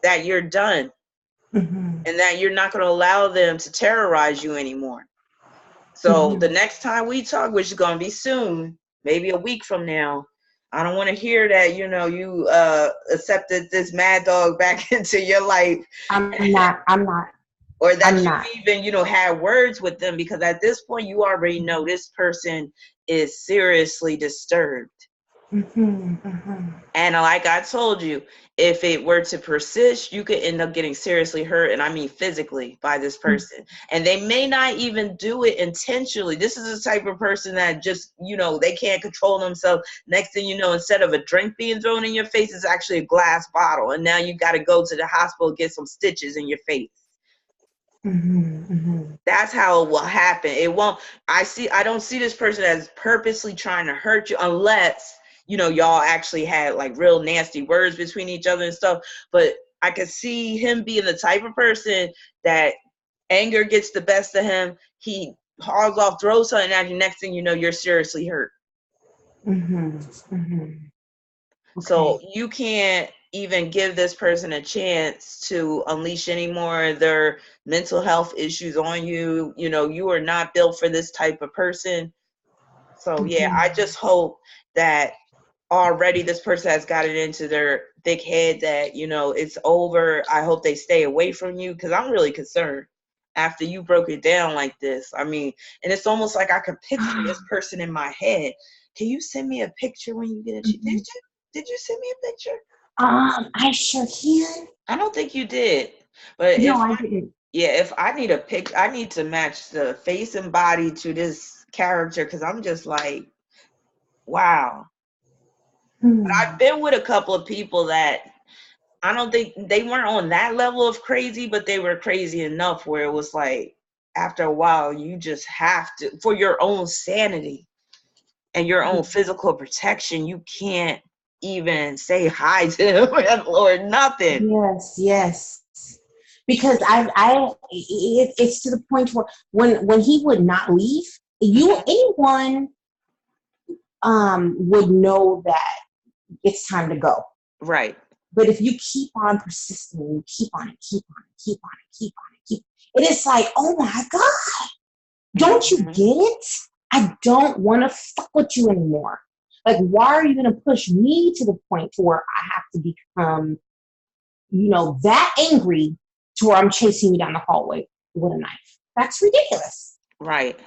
that you're done
Mm-hmm.
and that you're not going to allow them to terrorize you anymore. So the
Mm-hmm.
next time we talk, which is going to be soon, maybe a week from now, I don't want to hear that, you know, you accepted this mad dog back into your life,
I'm not. I'm not.
or that
I'm
you
not.
even, you know, had words with them, because at this point you already know this person is seriously disturbed.
Mm-hmm. Mm-hmm.
And like I told you, if it were to persist, you could end up getting seriously hurt, and I mean physically, by this person. And they may not even do it intentionally. This is the type of person that just, you know, they can't control themselves. Next thing you know, instead of a drink being thrown in your face, it's actually a glass bottle. And now you got to go to the hospital, get some stitches in your face.
Mm-hmm. Mm-hmm.
That's how it will happen. It won't. I don't see this person as purposely trying to hurt you, unless, you know, y'all actually had like real nasty words between each other and stuff. But I could see him being the type of person that anger gets the best of him. He hauls off, throws something at you. Next thing you know, you're seriously hurt.
Mm-hmm. Mm-hmm.
So
Okay.
you can't even give this person a chance to unleash any more of their mental health issues on you. You know, you are not built for this type of person. So yeah, I
Mm-hmm.
just hope that already this person has got it into their thick head that, you know, it's over. I hope they stay away from you, because I'm really concerned after you broke it down like this. I mean, and it's almost like I could picture this person in my head. Can you send me a picture when you get a chance? Did you send me a picture?
I sure can.
I don't think you did. But
No, I didn't.
yeah, if I need a pic, I need to match the face and body to this character, because I'm just like, wow. But I've been with a couple of people that I don't think they weren't on that level of crazy, but they were crazy enough where it was like, after a while, you just have to, for your own sanity and your own physical protection, you can't even say hi to them or nothing.
Yes, yes. Because it's to the point where when he would not leave, anyone would know that it's time to go.
Right.
But if you keep on persisting, you keep on and keep on and keep on and keep on and keep, it is like, oh my God, don't you get it? I don't want to fuck with you anymore. Like, why are you going to push me to the point to where I have to become, that angry to where I'm chasing you down the hallway with a knife? That's ridiculous.
Right.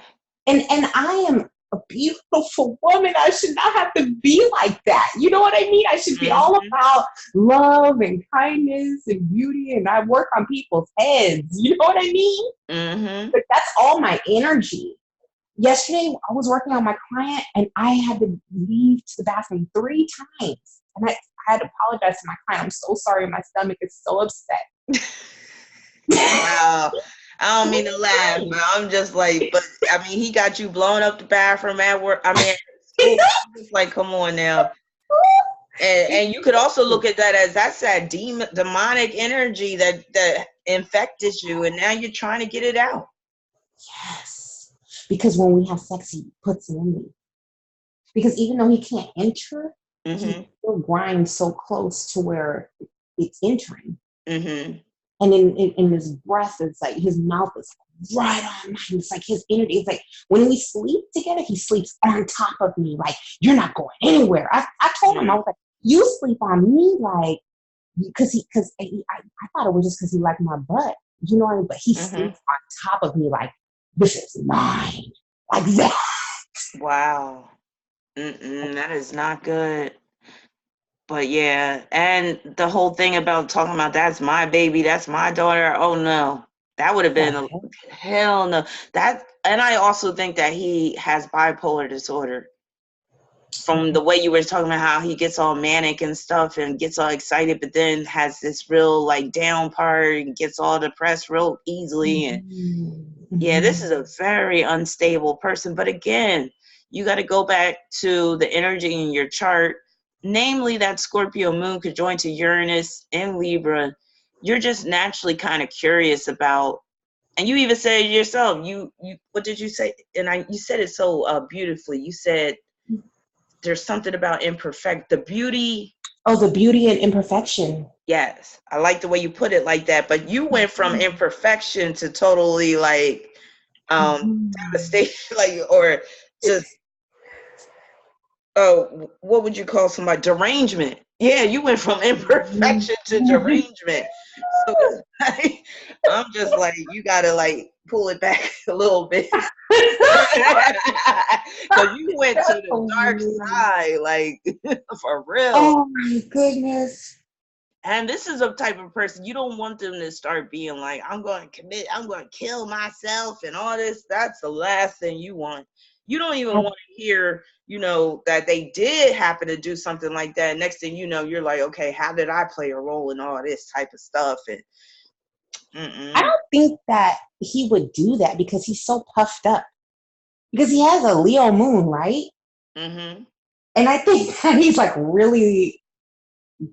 And I am a beautiful woman. I should not have to be like that. You know what I mean? I should be all about love and kindness and beauty, and I work on people's heads. You know what I mean? But that's all my energy. Yesterday, I was working on my client, and I had to leave to the bathroom 3 times. And I had to apologize to my client. I'm so sorry. My stomach is so upset.
Wow. I don't mean to laugh, but I'm just like, but I mean, he got you blowing up the bathroom at work. I mean, at school. I'm just like, come on now. And you could also look at that as that's that demonic energy that infected you, and now you're trying to get it out.
Yes. Because when we have sex, he puts it in me. Because even though he can't enter, he still grinds so close to where it's entering. And in his breath, it's like his mouth is right on mine. It's like his energy. It's like when we sleep together, he sleeps on top of me. Like, you're not going anywhere. I told him, I was like, you sleep on me, like, because I thought it was just because he liked my butt. You know what I mean? But he sleeps on top of me, like, this is mine. Like that.
Wow. That is not good. But yeah, and the whole thing about talking about that's my baby, that's my daughter. Oh no, that would have been hell no. And I also think that he has bipolar disorder. From the way you were talking about how he gets all manic and stuff and gets all excited, but then has this real like down part and gets all depressed real easily. And yeah, this is a very unstable person. But again, you got to go back to the energy in your chart, namely that Scorpio moon conjoined to Uranus in Libra. You're just naturally kind of curious about, and you even said yourself, you what did you say? And you said it so beautifully. You said there's something about the beauty.
Oh, the beauty and imperfection.
Yes, I like the way you put it like that. But you went from imperfection to totally like devastation, like, or just what would you call somebody? Derangement. Yeah, you went from imperfection to derangement. So I'm just like, you gotta like pull it back a little bit. Because you went to the dark side, like for real.
Oh my goodness.
And this is a type of person, you don't want them to start being like, I'm going to kill myself and all this. That's the last thing you want. You don't even want to hear, that they did happen to do something like that. Next thing you know, you're like, okay, how did I play a role in all this type of stuff? And
I don't think that he would do that because he's so puffed up. Because he has a Leo moon, right? And I think that he's like really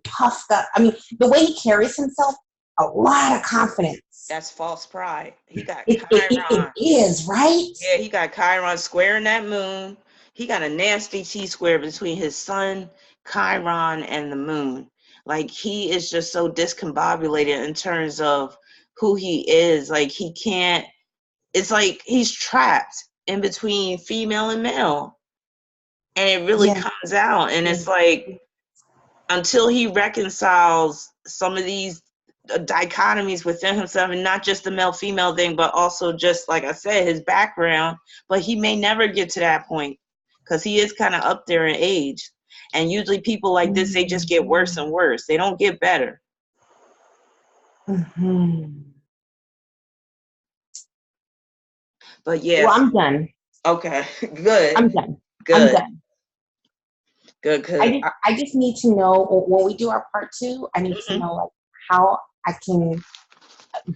puffed up. I mean, the way he carries himself, a lot of confidence.
That's false pride. He got
Chiron. It is, right?
Yeah, he got Chiron square in that moon. He got a nasty T-square between his sun, Chiron, and the moon. Like, he is just so discombobulated in terms of who he is. Like, he can't, it's like he's trapped in between female and male. and it really
Yeah.
comes out. And
Yeah.
it's like, until he reconciles some of these dichotomies within himself, and not just the male female thing, but also just like I said, his background. But he may never get to that point because he is kind of up there in age. And usually people like this, they just get worse and worse. They don't get better.
Mm-hmm.
But yes,
Well, I'm done.
okay, good,
I'm done. I'm
good,
done.
good, good.
I just need to know when we do our part two. I need to
Mhm.
know like how I can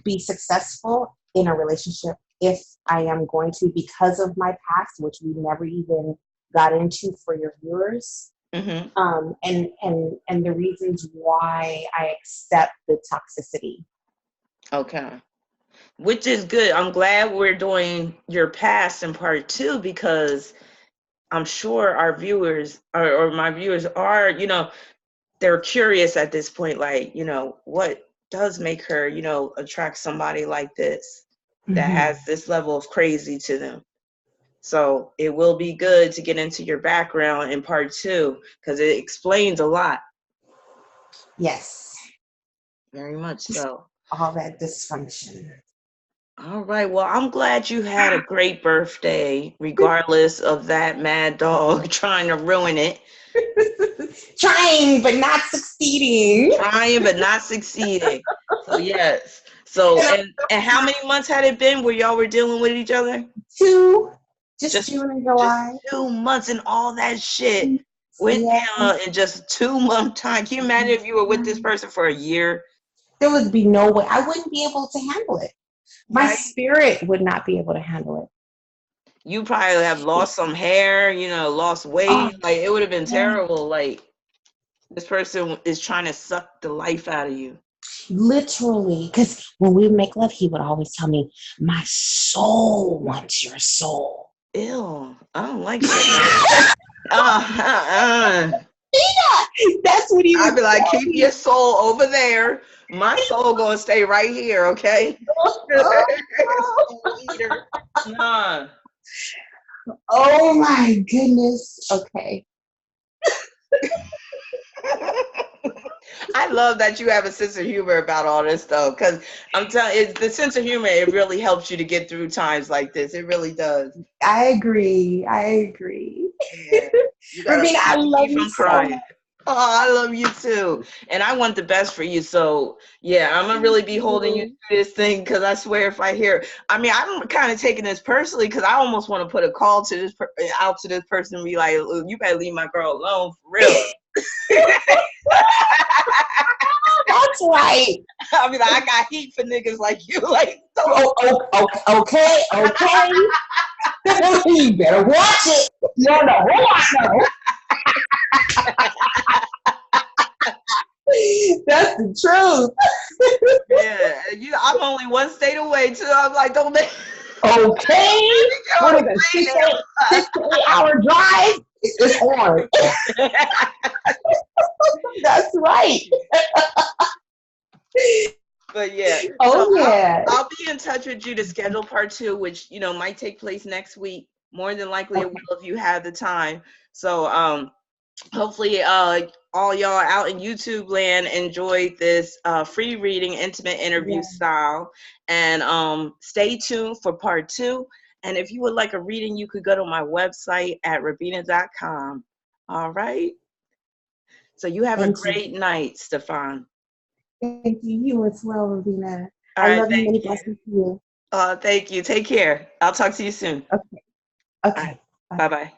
be successful in a relationship if I am going to, because of my past, which we never even got into for your viewers,
Mhm.
and the reasons why I accept the toxicity.
Okay. Which is good. I'm glad we're doing your past in part two, because I'm sure our viewers or my viewers are, they're curious at this point, like, what does make her, attract somebody like this that
Mm-hmm.
has this level of crazy to them. So it will be good to get into your background in part two, because it explains a lot.
Yes.
Very much so.
All that dysfunction.
All right. Well, I'm glad you had a great birthday, regardless of that mad dog trying to ruin it.
Trying but not succeeding.
Trying but not succeeding. So yes. So and how many months had it been where y'all were dealing with each other?
Just
Just
June and
just
July.
2 months, and all that shit went
Yeah.
down in just 2 month time. Can you imagine if you were with this person for a year?
There would be no way. I wouldn't be able to handle it. My
Right?
spirit would not be able to handle
You probably have
it.
lost some hair, lost
Oh,
weight. Like, it would have been
yeah.
terrible. Like, this person is trying to suck the life out of you.
Literally. Because when we would make love, he would always tell me, my soul wants your soul.
Ew, I don't like shit like that.
That's what he
I'd
would
be like,
tell
keep
me.
your soul over there. My soul gonna stay right here, okay? Soul eater. Nah.
Oh my goodness. Okay.
I love that you have a sense of humor about all this stuff, because I'm telling you, the sense of humor, it really helps you to get through times like this. It really does.
I agree.
Yeah. You gotta
Ravina, I
keep me
love you
from
so
crying.
much.
Oh, I love you too. And I want the best for you. So, yeah, I'm going to really be holding you to this thing, because I swear if I hear, I mean, I'm kind of taking this personally, because I almost want to put a call to this out to this person and be like, you better leave my girl alone for real.
That's right.
I'll be like, I got heat for niggas like you. Like, don't.
Okay. You better watch it. You don't know who I know. That's the truth.
Yeah, I'm only one state away too. I'm like, don't make.
Okay. What is it? 6 to 8 hour drive? It's on. That's right.
But yeah, so
Oh yeah.
I'll be in touch with you to schedule part two, which might take place next week. More than likely, it will if you have the time. So hopefully, all y'all out in YouTube land enjoyed this free reading, intimate interview
Yeah.
style, and stay tuned for part two. And if you would like a reading, you could go to my website at rabina.com. All right. So you have a
Thank you.
great night, Steffan.
Thank you. You as well, Ravina.
All
I
right.
love you.
Thank
Many
you.
blessings to you.
Thank you. Take care. I'll talk to you soon.
Okay.
All right.
Okay. Bye.
Bye bye.